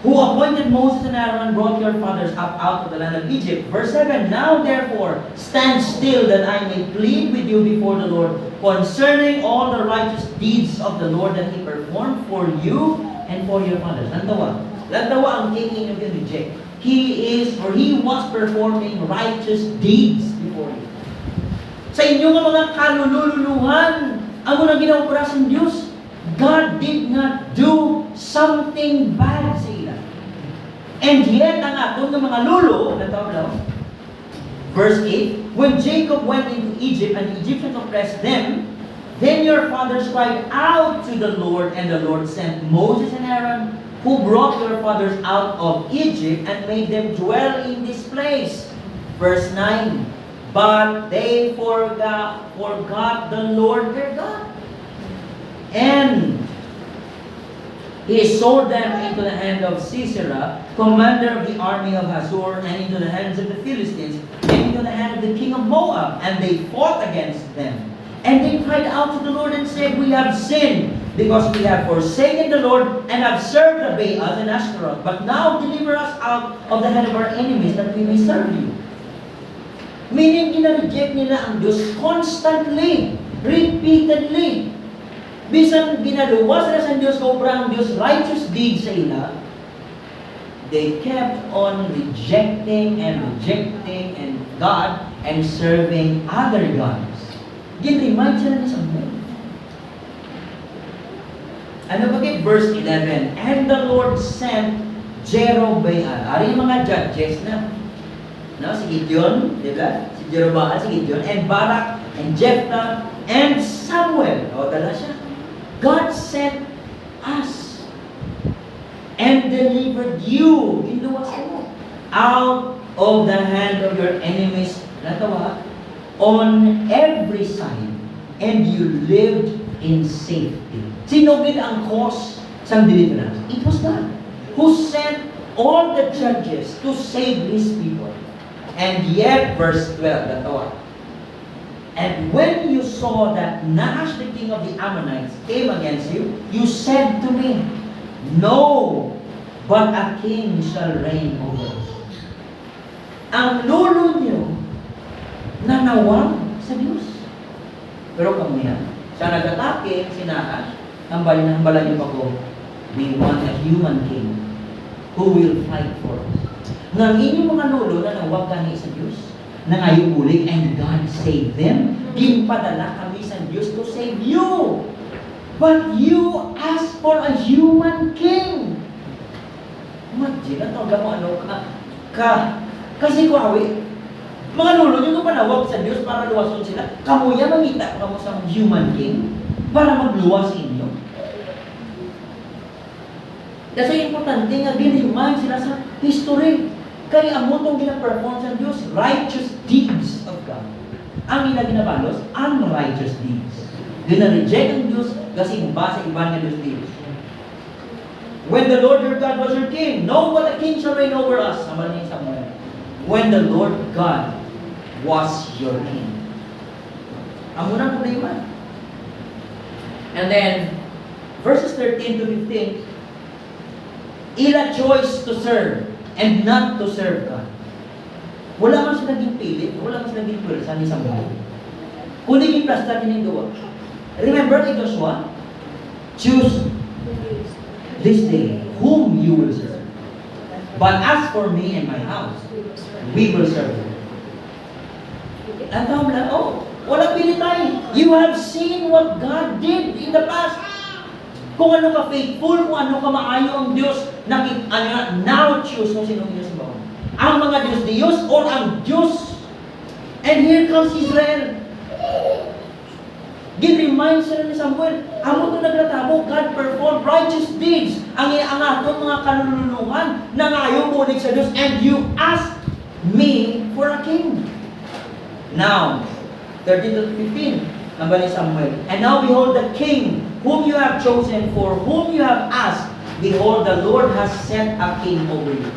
Who appointed Moses and Aaron and brought your fathers up out of the land of Egypt. Verse 7, Now therefore, stand still that I may plead with you before the Lord concerning all the righteous deeds of the Lord that He performed for you and for your fathers. Lantawa ang king of the reject. He was performing righteous deeds before you. Sa inyong mga kalululuhan, ang mga ginawa sa Diyos, God did not do something bad sa ila. And yet, ang atong mga lulo, verse 8, when Jacob went into Egypt and the Egyptians oppressed them, then your fathers cried out to the Lord, and the Lord sent Moses and Aaron, who brought your fathers out of Egypt and made them dwell in this place. Verse 9, but they forgot the Lord their God. And He sold them into the hand of Sisera, commander of the army of Hazor, and into the hands of the Philistines, and into the hand of the king of Moab. And they fought against them. And they cried out to the Lord and said, We have sinned, because we have forsaken the Lord and have served the Baals and Ashtaroth. But now deliver us out of the hand of our enemies, that we may serve you. Meaning, ina-reject nila ang Diyos constantly, repeatedly. Bisan ginaluwas na sa Diyos, sobra ang Diyos righteous deeds sa ila, they kept on rejecting and God and serving other gods. Gin-remind sila ni Samuel. Ano bakit? Verse 11, and the Lord sent Jeroboam. Ari yung mga judges na. No? Si Gideon, di ba? Si Jeroboam, si Gideon, and Barak, and Jephthah, and Samuel. O, dala siya. God sent us and delivered you out of the hand of your enemies on every side, and you lived in safety. Sino gid ang cause sa deliverance? It was God who sent all the judges to save His people. And yet, verse 12, And when you saw that Nahash, the king of the Ammonites, came against you, you said to me, no, but a king shall reign over us. Ang lolo niyo, nanawag sa Diyos. Pero kamuyan, siya nag-atake, si Nahash, hambalan niyo ako, we want a human king who will fight for us. Nang inyong mga lolo na nawag kami sa Diyos, nangayugulik, and God saved them. Ginpadala kami sa Diyos to save you. But you ask for a human king. Imagine, natawag mo ano kasi kuhawi. Mga lolo nyo panawag sa Diyos para luwason sila. Kamuya mamita ka mo sa human king para magluwas inyo. Kasi importante nga, ginremind sila sa history. Kaya ang motong gina-perform sa Diyos, righteous deeds of God. Ang ginabalos, unrighteous deeds. Gina-reject ang Diyos kasi iba sa iba ng Diyos deeds. When the Lord your God was your king, no but a king shall reign over us. Sama niya Samuel. When the Lord God was your king. Ang unang problema. And then, verses 13 to 15, ila choice to serve and not to serve God. Wala man sila naging pilit, wala man sila naging pwersa ni Samuel. Kung naging plasta din yung gawa. Remember kay Joshua? Choose this day whom you will serve. But as for me and my house, we will serve you. Ang tawag lang, walang pilitay. You have seen what God did in the past. Kung ano ka faithful, kung ano ka maayo ang Diyos, now choose kung sino ang Diyos mo. Ang mga Diyos or ang Diyos. And here comes Israel. Gin-remind sila ni Samuel, amo ito naglatabo, God performed righteous deeds. Ang aton mga kalululuhan na ngayon ulit sa Diyos, and you ask me for a king. Now, 13 to 15, ang ni Samuel. And now behold the king whom you have chosen, for whom you have asked, behold, the Lord has sent a king over you.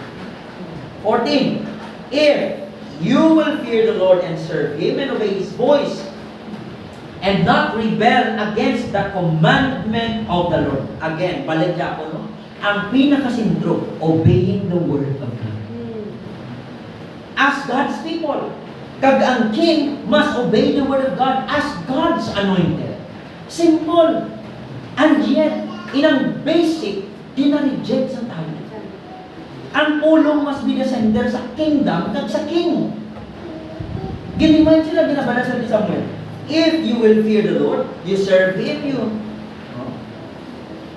14. If you will fear the Lord and serve Him and obey His voice, and not rebel against the commandment of the Lord. Again, balik niya ako, no? Ang pinakasintro, obeying the word of God. As God's people, kag ang king must obey the word of God as God's anointed. Simple. And yet, inang basic, dinareject sa tao. Ang pulong must be the center sa kingdom kag sa king. Ginimay sila, ginabala sa Samuel. If you will fear the Lord, you serve Him,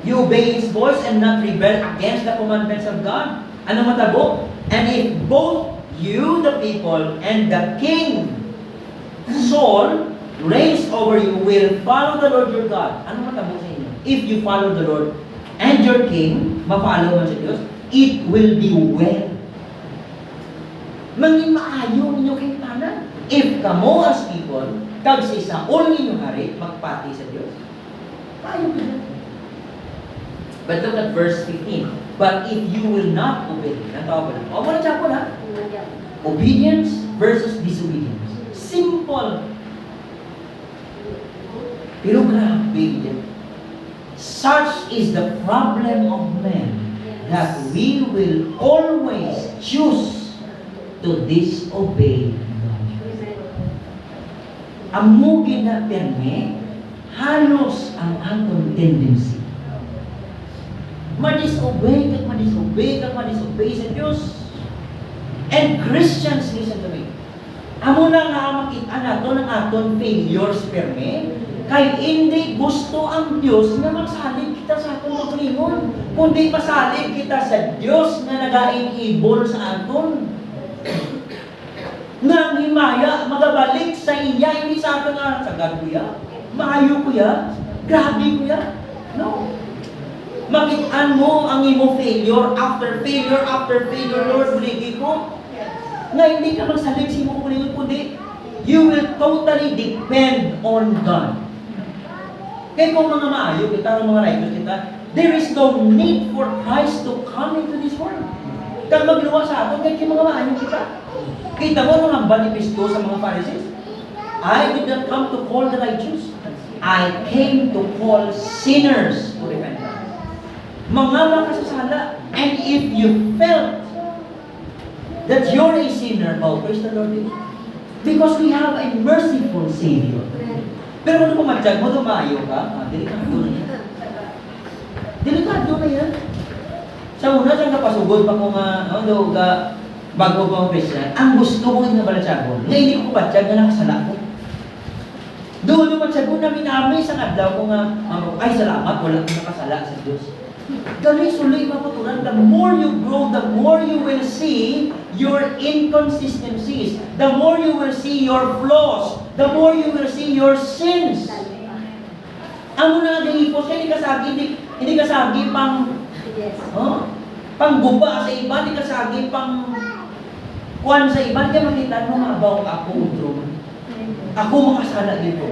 you obey His voice and not rebel against the commandments of God. Ano matabo? And if both you, the people, and the king, Saul, reigns over you, will follow the Lord your God. Ano matabo sa inyo? If you follow the Lord and your king, ma-follow man sa Diyos, it will be well. Mangin maayo ninyo kay tanan. If kamo as people, kag si Saul ninyong hari, magpati sa Diyos. Maayo ka na. But look at verse 15. But if you will not obey, natawag na. Wala siya po na. Obedience versus disobedience. Simple. Pero grabe. Such is the problem of men, that we will always choose to disobey God. Amugin na perme, halos ang atong tendency. Madisobey sa Diyos. And Christians, listen to me. Amo na nga makita nato ng aton failures perme, kay hindi gusto ang Diyos na magsalig kita sa atong paglingon, kundi masalig kita sa Diyos na nagainibol sa aton. Nang himaya, magabalik sa iya, hindi sa aton nga, sagad kuya, maayo kuya, grabe kuya. No. Makitaan mo ang imo failure after failure, Lord, buligi ko. Na hindi ka magsalig sa imo kulingon, kundi you will totally depend on God. Kaya kung mga maayo kita, mga righteous kita, there is no need for Christ to come into this world. Kaya magluwa sa atin, kaya mga maayo kita. Kita mo nung hambal ni Cristo sa mga Pharisees? I did not come to call the righteous. I came to call sinners to repentance. Mga makasasala. And if you felt that you're a sinner, oh, praise the Lord. Because we have a merciful Savior. Pero kung pumatsyag mo, tumayo ka, delikado na yan. Delikado na yan. Sa una, siyang kapasugod pa kung bago pa akong Christian, ang gusto ko yung nabalatsyag ko, na hindi ko pumatsyag na nakasala ko. Doon yung matsyag ko na minamay sa adlaw ko nga, ay salamat, wala akong nakasala sa Diyos. Dali sulit mapaturan, the more you grow, the more you will see your inconsistencies, the more you will see your flaws, the more you will see your sins. Ang muna nag-iipos, hindi kasagi pangguba sa iba, hindi kasagi pang kuwan sa iba, hindi makita mo mabaw ako utro. Ako makasala dito.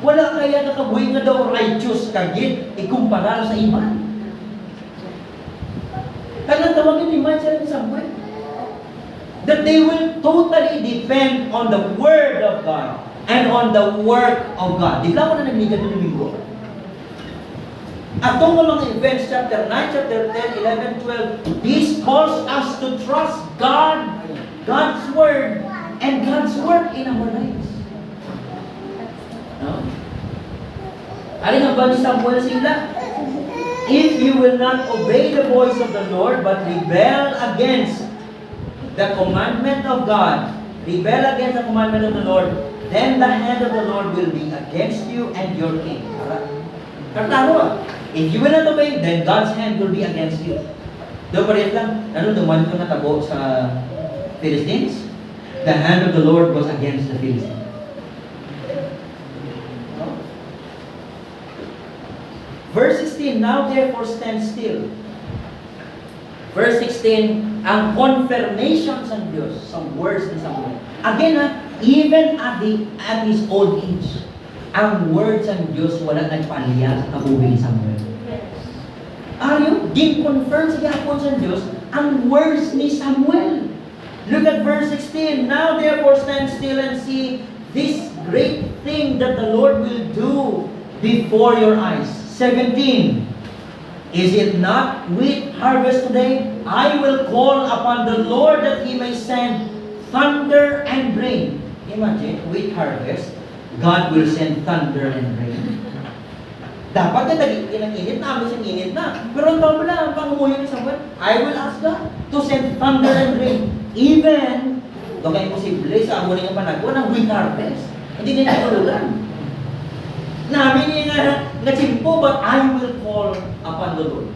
Wala kaya nakabuhay nga daw righteous kagit ikumpara sa iba. Kaya tawagin ni Mindset ni Samuel that they will totally depend on the Word of God and on the work of God. Di ba ako na nagligan ng linggo? At itong mga events, chapter 9, chapter 10, 11, 12, this calls us to trust God, God's Word, and God's work in our lives. No? Alin ang ba ni Samuel sila? If you will not obey the voice of the Lord, but rebel against the commandment of God, rebel against the commandment of the Lord, then the hand of the Lord will be against you and your king. Kartaro. If you will not obey, then God's hand will be against you. Doon pa rin lang, duman ko natabo sa Philistines? The hand of the Lord was against the Philistines. No? Verse 16, now therefore stand still. Verse 16, ang confirmation sa Diyos, some words ni Samuel. Again, even at his old age, ang words ng Diyos wala nagpaliya sa kabuhi ni Samuel. Ayaw, din-confirm siya ako sa Diyos ang words ni Samuel. Look at verse 16. Now therefore stand still and see this great thing that the Lord will do before your eyes. 17. Is it not wheat harvest today? I will call upon the Lord that He may send thunder and rain. Imagine, wheat harvest, God will send thunder and rain. Dapat na init na, amin siyang init na. Pero ang tawag pala, ang pangumuyo ni Samuel, I will ask God to send thunder and rain. Even, doon kayo posible sa amo ng panagwa ng wheat harvest. Hindi niya natulugan. Namin niya nga simpo, but I will call upon the Lord.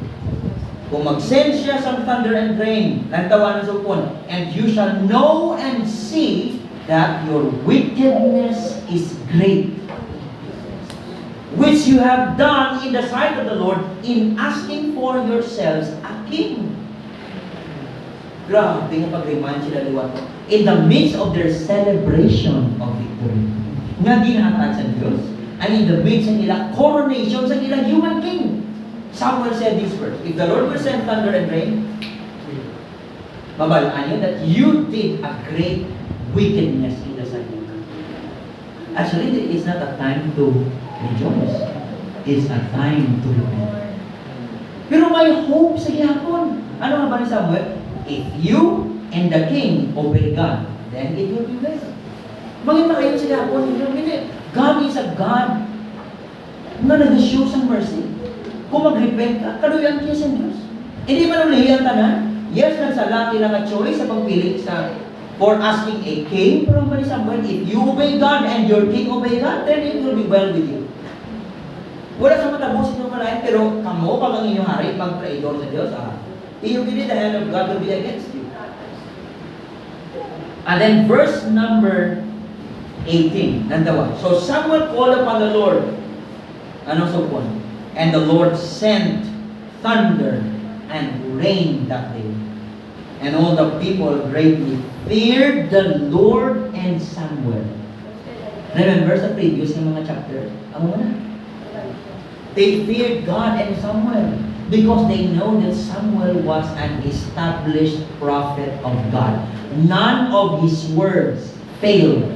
Kung mag-send siya sa thunder and rain, ang tawanan sa upon, and you shall know and see that your wickedness is great, which you have done in the sight of the Lord in asking for yourselves a king. Grabe nga pag-remind sila liwat. In the midst of their celebration of victory, nga ginatag sa Diyos, and in the midst ng ilang coronation sa ilang human king, Samuel said this verse, if the Lord will send thunder and rain, babalaan yun that you did a great wickedness in the sight of God. Actually, it is not a time to rejoice. It's a time to repent. Pero may hope sa gihapon. Ano nga ba ni Samuel? If you and the king obey God, then it will be well. Maging makayon sa gihapon. God is a God na nag-show sa mercy. Kung mag-repent ka, kaluyan niya sa Diyos. Hindi man ulihin ang tanan. Yes, nagsala nila nga choice sa pagpili for asking a king. Pero ba ni Samuel, if you obey God and your king obey God, then it will be well with you. Wala sa matabo sa inyong kalahin, pero kamo pag ang inyong hari, mag-traidor sa Diyos, you believe the hand of God will be against you. And then verse number 18, nandawa. So Samuel called upon the Lord. Anong supon? And the Lord sent thunder and rain that day. And all the people greatly feared the Lord and Samuel. Remember sa previous ng mga chapter? Ang una. They feared God and Samuel because they know that Samuel was an established prophet of God. None of his words failed.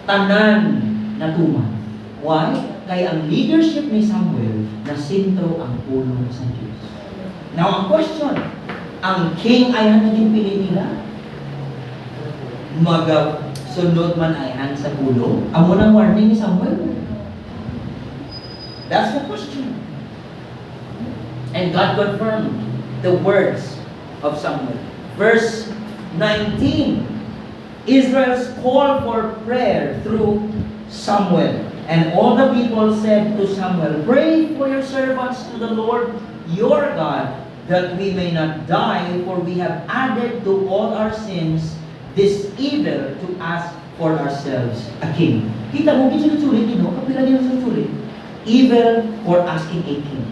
tanan na tuman. Why? Kaya ang leadership ni Samuel na sentro ang pulong sa Diyos. Now, ang question, ang king ay naging pili nila? Sunod man ay sa pulo? Amo nang warning ni Samuel? That's the question. And God confirmed the words of Samuel. Verse 19, Israel's call for prayer through Samuel. And all the people said to Samuel, "Pray for your servants to the Lord your God, that we may not die, for we have added to all our sins this evil to ask for ourselves a king." Kita mo, gisulit-sulit, kapila niyo sulit. Evil for asking a king.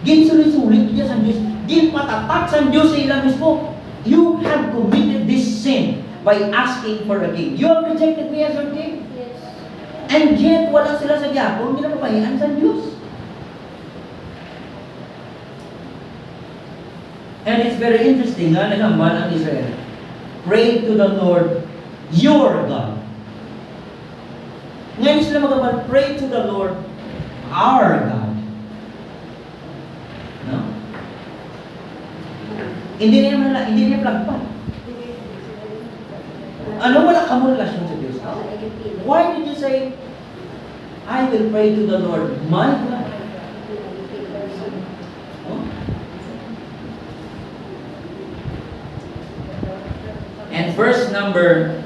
Ginsulit-sulit niya sa Diyos. Ginpatatak sa Diyos sa ilang mismo. You have committed this sin by asking for a king. You have rejected me as your king. Yes. And yet, wala sila sa gyapon, ginapapahian sa Diyos. And it's very interesting, nagambal ang Israel. Pray to the Lord, your God. Ngayon sila magambal, pray to the Lord, our God. No? Hindi niya plagpan. Ano wala ka mo relasyon sa Diyos? Why did you say, I will pray to the Lord, my God? Oh? And verse number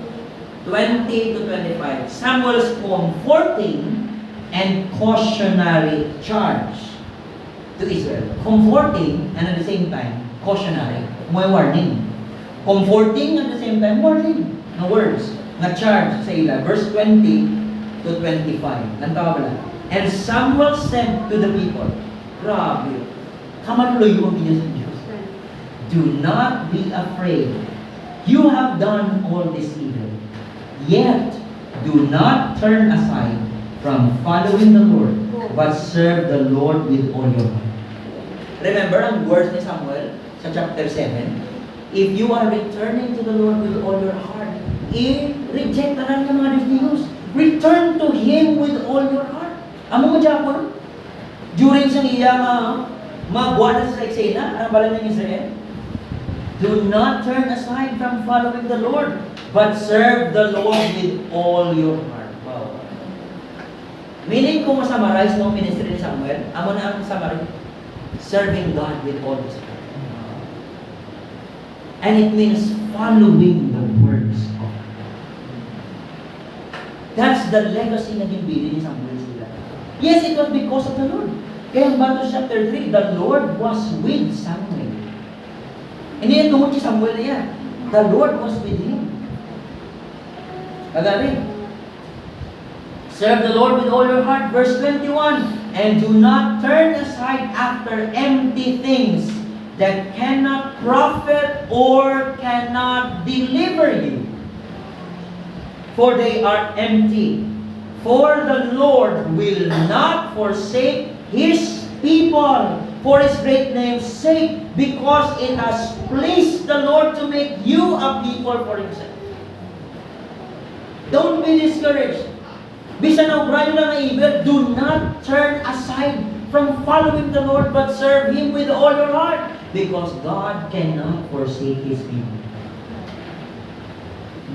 20 to 25, Samuel's comforting and cautionary charge to Israel. Comforting and at the same time, cautionary. May warning. Comforting at the same time, warning. Na words, na charge sa ila. Verse 20 to 25. Nantawa ba lang? And Samuel said to the people, grabe, kamatuloy yung niya sa Diyos. Do not be afraid. You have done all this evil. Yet, do not turn aside from following the Lord, but serve the Lord with all your heart. Remember ang words ni Samuel sa chapter 7? If you are returning to the Lord with all your heart, i-reject na lang ng mga Diyos. Return to Him with all your heart. Amo mo dyan during sa iya magwala sa eksena, ang bala ng Israel, do not turn aside from following the Lord, but serve the Lord with all your heart. Wow. Meaning, kung masummarize ng ministry ni Samuel, amo na ang summary, serving God with all his heart. And it means following the words of God. That's the legacy na ginbili ni Samuel sila. Yes, it was because of the Lord. Kaya ang Bato chapter 3, the Lord was with Samuel. Hindi yan tungkol si Samuel na yan. The Lord was with him. Kagaling. Serve the Lord with all your heart. Verse 21, and do not turn aside after empty things that cannot profit or cannot deliver you. For they are empty. For the Lord will not forsake His people for His great name's sake, because it has pleased the Lord to make you a people for Himself. Don't be discouraged. Bisan na ubrayo lang ang evil, do not turn aside from following the Lord, but serve Him with all your heart, because God cannot forsake His people.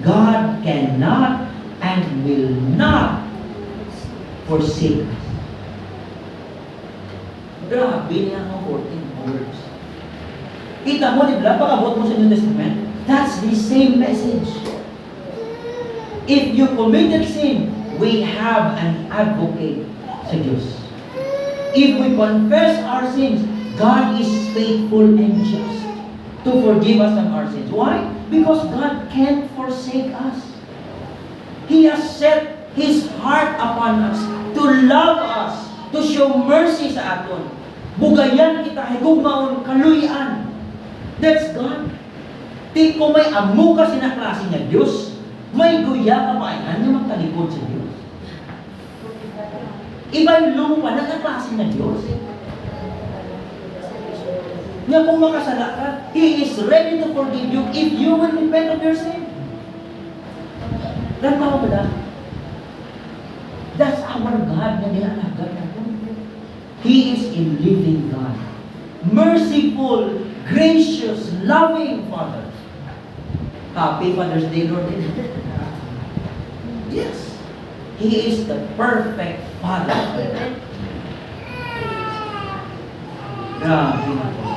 God cannot and will not forsake us. Grabe niya ang 14 words. Kita mo, di ba? Pag-abot mo sa New Testament, that's the same message. If you committed sin, we have an advocate sa Diyos. If we confess our sins, God is faithful and just to forgive us of our sins. Why? Because God can't forsake us. He has set His heart upon us to love us, to show mercy sa aton. Bugayan kita, higugmaon, kaluyan. That's God. Di ko may amo ka sinaklase niya Diyos, may guya ka maayan niya magtalikod sa Diyos. Iba'y lupa na kaklase na Diyos. Nga kung makasala ka, He is ready to forgive you if you will repent of your sin. Nagpawa ba na? That's our God na nilalagad natin. He is a living God. Merciful, gracious, loving Father. Happy Father's Day, Lord. Yes. He is the perfect Father. Grabe na po.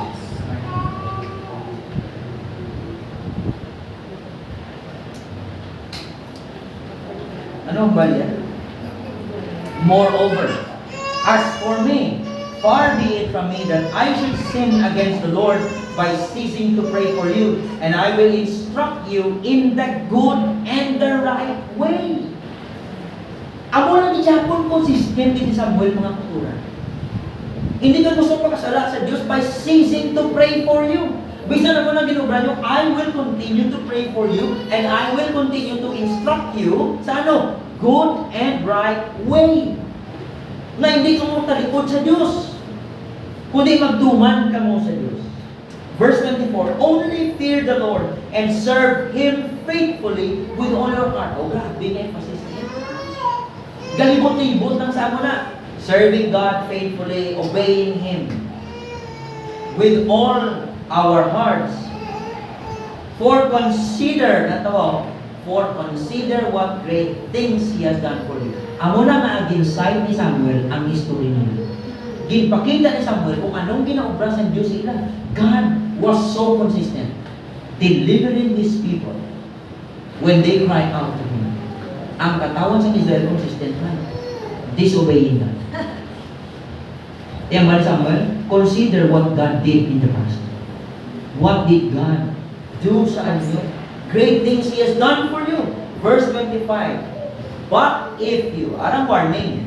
Ano ba yan? Moreover, as for me, far be it from me that I should sin against the Lord by ceasing to pray for you, and I will instruct you in the good and the right way. Amo lang ijapon consistent ni Samuel mga kultura. Hindi ka gusto makasala sa Diyos by ceasing to pray for you. Bisa naman ang ginubra nyo, I will continue to pray for you and I will continue to instruct you sa ano? Good and right way. Na hindi ka mo talikod sa Diyos, kundi magduman ka mo sa Diyos. Verse 24, only fear the Lord and serve Him faithfully with all your heart. Oh, grabe nga emphasis niya. Galibot-libot ng sama na. Serving God faithfully, obeying Him with all our hearts. For consider what great things He has done for you. Amo na ma-insight ni Samuel ang history niya. Ginpakita ni Samuel kung anong ginaobra sa Diyos sila. God was so consistent, delivering His people when they cry out to Him. Ang katawan sa Israel consistent man, disobeying God. Yan ba ni Samuel? Consider what God did in the past. What did God do sa inyo? Great things He has done for you. Verse 25. But if you, arang warning,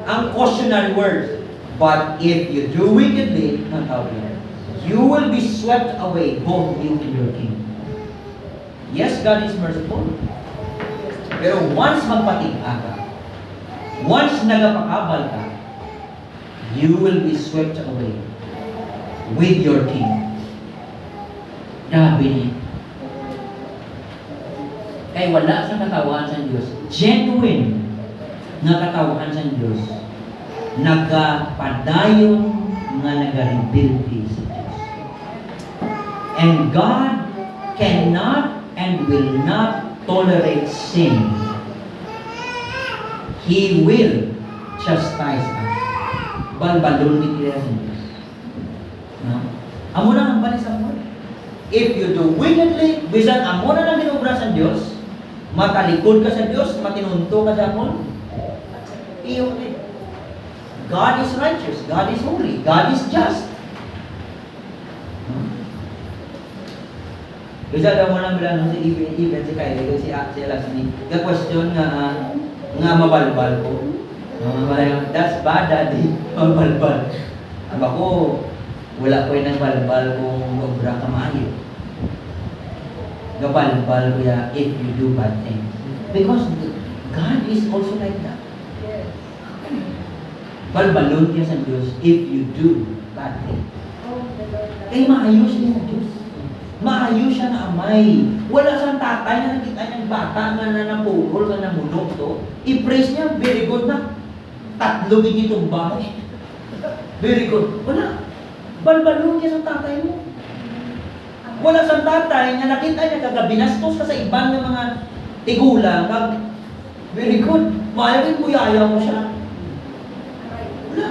ang cautionary words, but if you do wickedly, you will be swept away, both you and your king. Yes, God is merciful. Pero once magpatig-a ka, once nagapakabal ka, you will be swept away with your king. Grabe niya. Kaya wala sa katawan sa Diyos. Genuine na katawan sa Diyos. Nagapadayon nga nagarebelde sa Diyos. And God cannot and will not tolerate sin. He will chastise us. Balbalon ni kaya sa Diyos. Amo na ang balik sa Lord. If you do wickedly, bisan amo na lang ginobra sa Diyos, matalikod ka sa Diyos, matinunto ka sa Diyos, iyo din. God is righteous, God is holy, God is just. Bisa daw mo lang bilang si even si Kylie, si Alex ni, ka-question nga mabalbal ko. That's bad, daddy. Mabalbal. Aba ko, wala ko yung balbal kung obra ka maayo. Gabalbal ko ya if you do bad things. Because God is also like that. Balbalon niya sa Diyos if you do bad things. Eh, maayos niya sa Diyos. Maayos siya na amay. Wala siyang tatay na nakita niyang bata nga na napurol ka na munok to. I-praise niya, very good na. Tatlo itong bahay. Very good. Wala. Balbalon niya sa tatay mo. Wala siyang tatay na nakita niya kagabinastos ka sa ibang ng mga tigulang. Very good. Maayawin mo, yayaw mo siya. Wala.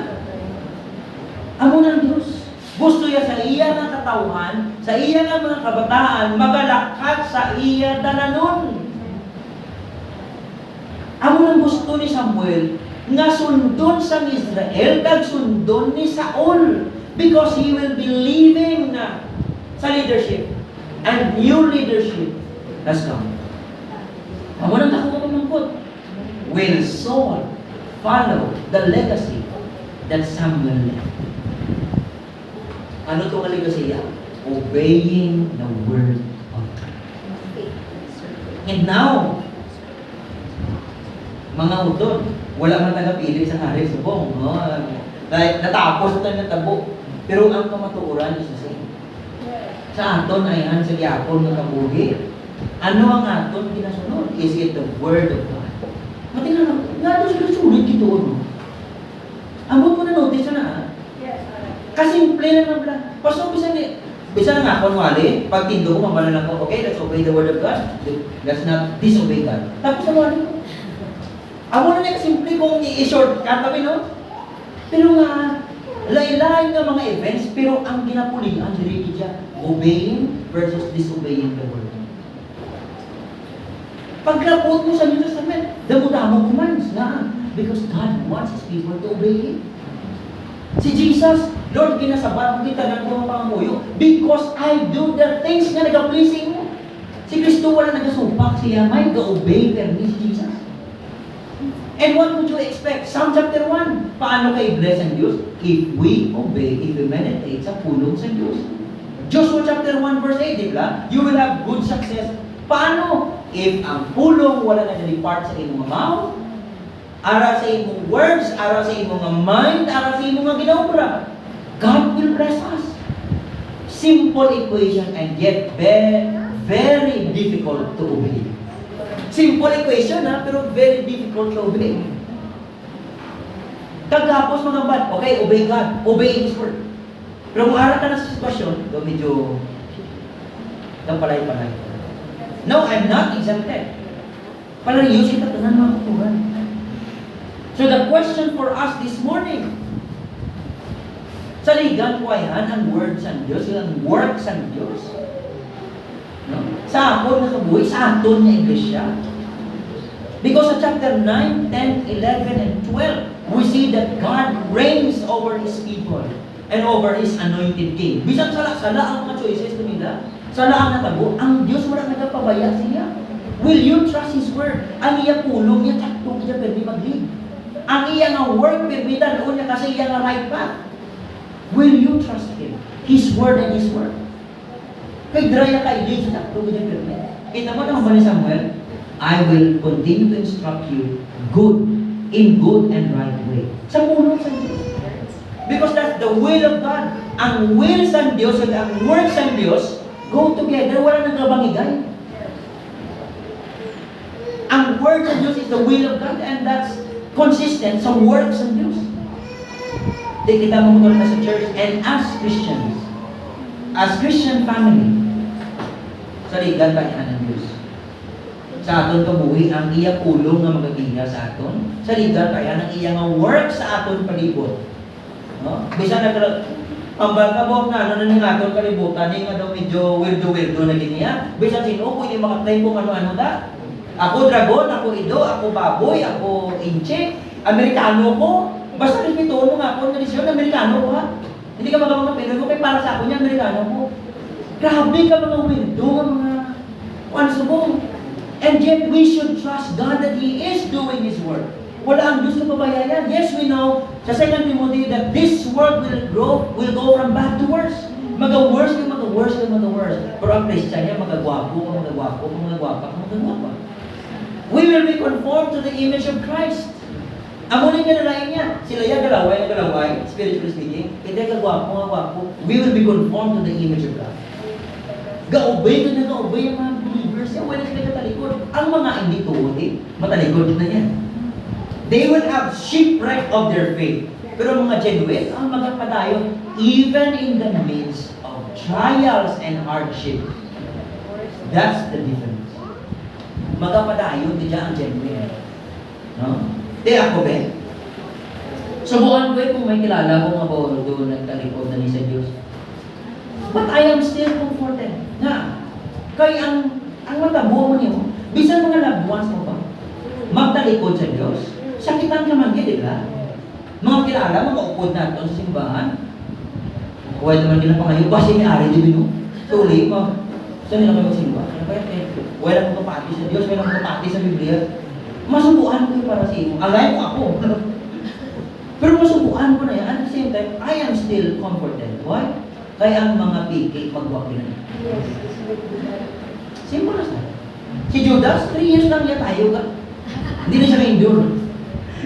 Amo ng Diyos. Gusto niya sa iya ng katauhan, sa iya ng mga kabataan, magalakat sa iya dananon. Amo ng gusto ni Samuel, nga sundon sa Israel, kag sundon ni Saul. Because he will be leaving na sa leadership. And new leadership has come. Amo ng kakumangkot. Will Saul follow the legacy that Samuel left? Ano itong legacy? Obeying the word of God. And now, mga utod, wala man tagapili sa hari subong. Natapos ito na tabo. Pero ang kamatuoran is the same. Sa aton ay ang sa gyapon ng kabuhi. Ano ang aton ginasunod? Is it the Word of God? Matingnan lang, nga doon sila sulit ito, no? Amot mo na notice na, Yes. kasimple na lang pala. Pasok, bisa na nga, kunwari, pag tindo ko, mamala lang ko, okay, let's obey the Word of God. Let's not disobey God. Tapos naman ko. Amo na niya kasimple kung i-shortcut kami, no? Pero nga, lain-lain nga mga events, pero ang ginapulian, diri siya, obeying versus disobeying the Word. Paglapot mo sa New Testament, damo-damo commands na, because God wants His people to obey Him. Si Jesus, Lord, ginasabat mo kita ng mga pangamuyo because I do the things na nag-pleasing mo. Si Kristo wala nagasupak siya, may ga-obey permi si Jesus. And what would you expect? Psalm chapter 1, paano kay bless ang Diyos? If we obey, if we meditate sa pulong sa Diyos. Joshua chapter 1 verse 8, di ba? You will have good success. Paano? If ang pulong wala na depart sa imong mouth, ara sa imong words, ara sa imong mind, ara sa imong ginaobra, God will bless us. Simple equation and yet very, very difficult to obey. Simple equation pero very difficult to obey. Kagapos mga bad, okay, obey God, obey His word. Pero kung ara ka na sa sitwasyon, medyo palay-palay. No, I'm not exempted. Palayusin ka tanan mga kuturan. So the question for us this morning, saligan ko ayan ang words ng Diyos, ang works ng Diyos. No? Sa aton na kabuhay, sa aton na iglesia. Because sa chapter 9, 10, 11, and 12, we see that God reigns over His people and over His anointed king. Bisan sala-sala ang mga choices nila. Sala ang natabo, ang Diyos wala nagpapabaya siya. Will you trust His word? Ang iya pulong niya, taktong niya, pwede mag-lead. Ang iya nga work, pwede tanoon niya kasi iya nga right path. Will you trust Him? His word and His word. Kay dry na kayo sa taktong niya, pwede. Kita mo naman ba ni Samuel? I will continue to instruct you in good and right way. Sa pulong sa Diyos. Because that's the will of God. Ang will sa Diyos at ang work sa Diyos go together, wala nang kabangigay. Ang word ng Diyos is the will of God and that's consistent sa works ng Diyos. Di kita mo na sa church and as Christians, as Christian family, saligan ba niya ng Diyos? Sa aton kabuhi, ang iya pulong nga magagiya sa aton, saligan kaya ng iya nga work sa aton palibot. No? Bisa na pambal ka mo na ano na aton kalibutan, di nga daw medyo wildo-wildo na giniya. Bisa sino, pwede makaklay kung ano-ano da. Ako dragon, ako ido, ako baboy, ako inche, Amerikano ko. Basta rin ito, nung ako, narisyon, Amerikano ko ha. Hindi ka mga Pinoy ko, kaya para sa ako niya, Amerikano ko. Grabe ka mga wildo, mga pansubong. And yet, we should trust God that He is doing His work. Wala ang Diyos na pabayayan. Yes, we know sa 2 Timothy that this world will go from bad to worse. Maga-worse. Pero ang Christian niya, magagwapo, magagwapa. We will be conformed to the image of Christ. Amunin ka na lain niya. Sila yan galaway, spiritually speaking. Hindi kagwapo. We will be conformed to the image of God. Ga-obey ang mga believers niya. Wala sila katalikod. Ang mga hindi tuwod matalikod na yan. They will have shipwreck of their faith. Pero mga genuine, ang magpadayon, even in the midst of trials and hardship. That's the difference. Magpadayon, di dyan ang genuine. No? Di ako, be? Subukan ko kung may kilala ko mga bawalo doon nagtalikod na ni sa Diyos. But I am still comforted. Na, kaya ang matabo mo niyo, bisan mga loved ones mo ba? Magtalikod sa Diyos. Sakitan ka man di ba? Mga kilala, mga upod natin sa simbahan. Huwag naman nila pangayon. Basi ni Ari, di ba? Tuloy mo. Saan nila kayo magsimba? Ano ba yan? Wala akong kapati sa Diyos, wala akong kapati sa Biblia. Masubuan ko para sa iyo. Alay mo ako. Pero masubuan ko na yan. At the same time, I am still comforted. Why? Kaya ang mga piki, magwak nila. Simple na sa. Si Judas, 3 years lang niya tayo ka. Hindi na siya ka-endure.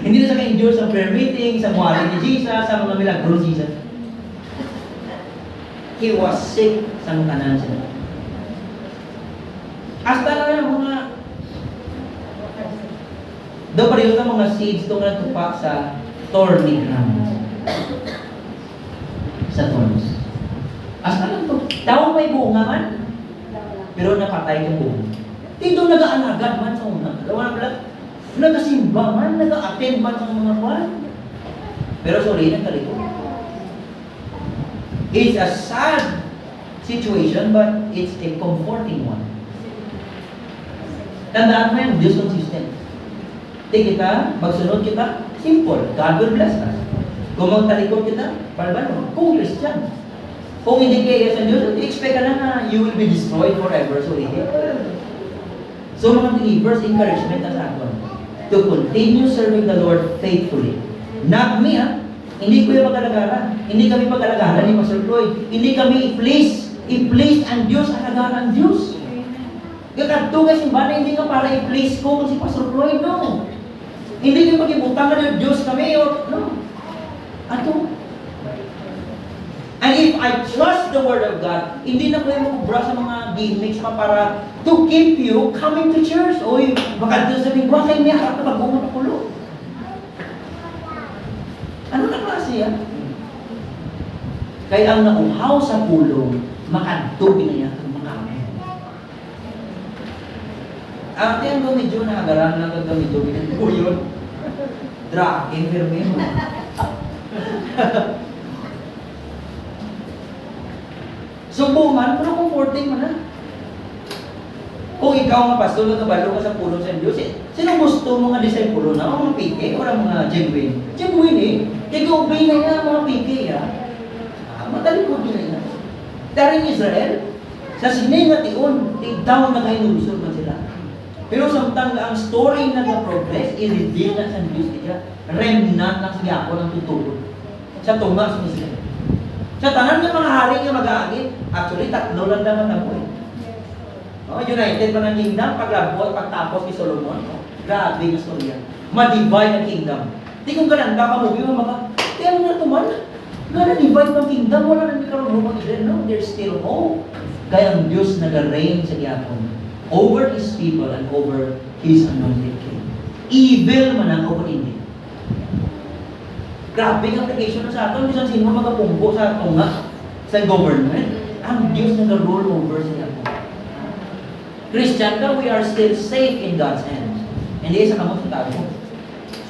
Hindi na siya ka-endure sa prayer meeting, sa muwari ni Jesus, sa mga milagro ni Jesus. He was sick sa kanan siya. Hasta na yung mga daw pareho ka mga seeds itong natupa sa thorny ground. Sa thorns. Hasta lang ito. Tao may bunga man. Pero napatay yung bunga. Dito nag-aalagan man sa una. Nagasimba man, nag-attend man sa mga kwan. Pero sorry, nagkalikot. It's a sad situation, but it's a comforting one. Tandaan mo yan, Diyos consistent. Di kita, magsunod kita, simple. God will bless us. Kung magtalikod kita, palbalo. Kung Christian. Kung hindi kaya sa Diyos, expect ka na you will be destroyed forever. So, mga believers, encouragement na sa atin to continue serving the Lord faithfully. Not me, Hindi ko yung mag-alagara. Hindi kami mag-alagara ni Pastor Floyd. Hindi kami i-place ang Diyos, alagara ang Diyos. Kaya ito guys, hindi ka para i-place ko si Pastor Floyd, no. Hindi kayo mag-ibutang na Diyos kami, no. Ato. And if I trust the Word of God, hindi na kayo mag-ubra sa mga gimmicks pa para to keep you coming to church. Oy, baka doon sabihin, bakit may harap na pag-bungot ang kulo? Ano na klase yan? Kaya ang nauhaw sa pulong, makadugin na yan ang makamin. Ate, ang medyo nakagaran lang ang medyo po yun. Drag, enfermero. Subuman, pero comforting mo na. Kung ikaw nga pastor, nagabalo ka sa pulong sa Diyos, sino gusto mga disciple na? Mga pike, o mga genuine? Genuine eh. Kaya-obey na yan, mga pike, matalikod nila yan. Daring Israel, sa sinay na tiyon, down na kayo nulusod man sila. Pero samtang ang story na na-progress, i-reveal na sa Diyos niya, remnant ng sigako ng tutulog. Sa tunga sa Israel. Sa tanan ng mga hari nga mag-aagit, actually, 3 lang naman ang buhay. United pa ng kingdom, paglabot, pagtapos ni Solomon. Grabe yung storya. Ma-divide ang kingdom. Di kung ganun ka, kamubi mo mga, di ano na tuman? Divide ang kingdom, wala na ni karunungan Israel. No, there's still hope. Kaya ang Diyos nag-reign sa Giyapon over His people and over His anointed king. Evil man ang over hindi. Grabe ang application na sa atin. Bisan sino magapunggo sa tunga sa government. Ang Diyos nag-rule over sa Giyapon. Christian ka, we are still safe in God's hands. Hindi sa kamot sa tao.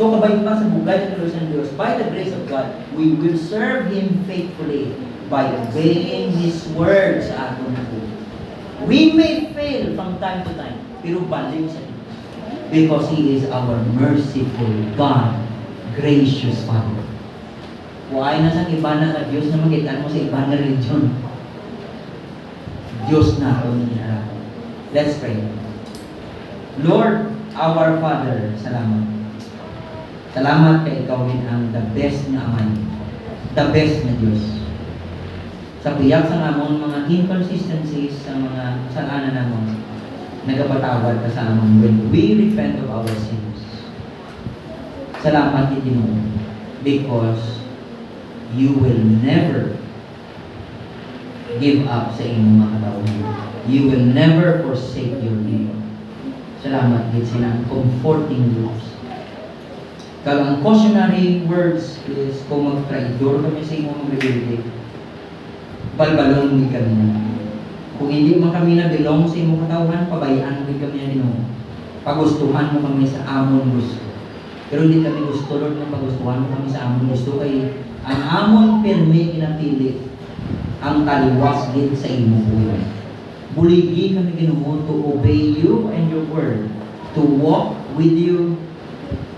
So, kabay pa sa bugay ng Diyos ng Diyos, by the grace of God, we will serve Him faithfully by obeying His word sa ating buhay. We may fail from time to time, pero balik sa Diyos. Because He is our merciful God, gracious Father. Why na sa iba na sa Diyos na magitan mo sa iba na religion? Diyos na ito niya. Let's pray. Lord, our Father, salamat. Salamat kay Ikaw ang the best na Amay. The best na Diyos. Sa piyak sa namon mga inconsistencies sa mga kasalanan namon, nagapatawad ka sa amon when we repent of our sins. Salamat iti mo because you will never give up sa inyong mga katawhan. You will never forsake your people. Salamat din silang comforting words. Kalang cautionary words is kung mag-traidor kami sa inyong magbibigay, balbalon din kami na. Kung hindi man kami na belong sa inyong katawhan, pabayaan din kami na dinong. Pagustuhan mo kami sa amon gusto. Pero hindi kami gusto, Lord, na pagustuhan mo kami sa amon gusto kay ang amon pirmi kinapili ang taliwas din sa inyong buhay. Buligi kami Ginoo to obey you and your word, to walk with you,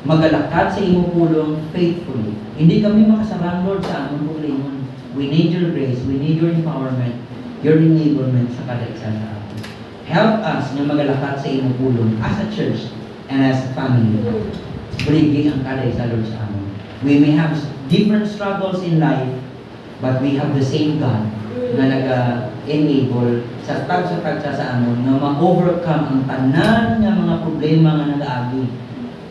magalakad sa imong pulong faithfully. Hindi kami makasarang, Lord, sa among paglingon. We need your grace, we need your empowerment, your enablement sa kada isa sa atin. Help us na magalakad sa imong pulong as a church and as a family. Buligi ang kada isa, Lord, sa amin. We may have different struggles in life, but we have the same God na nag-enable sa tag sa amon na ma-overcome ang tanan nga mga problema nga nag-aagi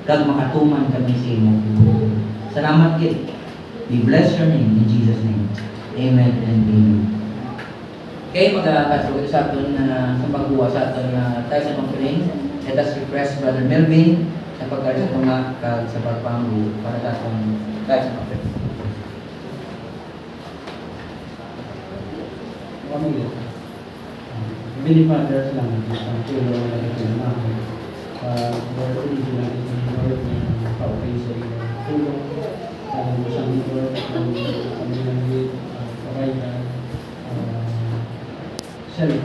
kag makatuman kami sa imo. Salamat kit. We bless your name in Jesus' name. Amen and amen. Okay, magkakasulit sa aton sa pagbuwa sa aton tayo sa offering. Let us request Brother Melvin sa pagkaroon sa mga sa pagpambu para sa aton tayo sa offering. Many fathers lang ang tulong na ito namin. Lord, hindi lang ito Lord na pa-okay sa iyo. Tulong sa Lord, kami ng pagkainan, self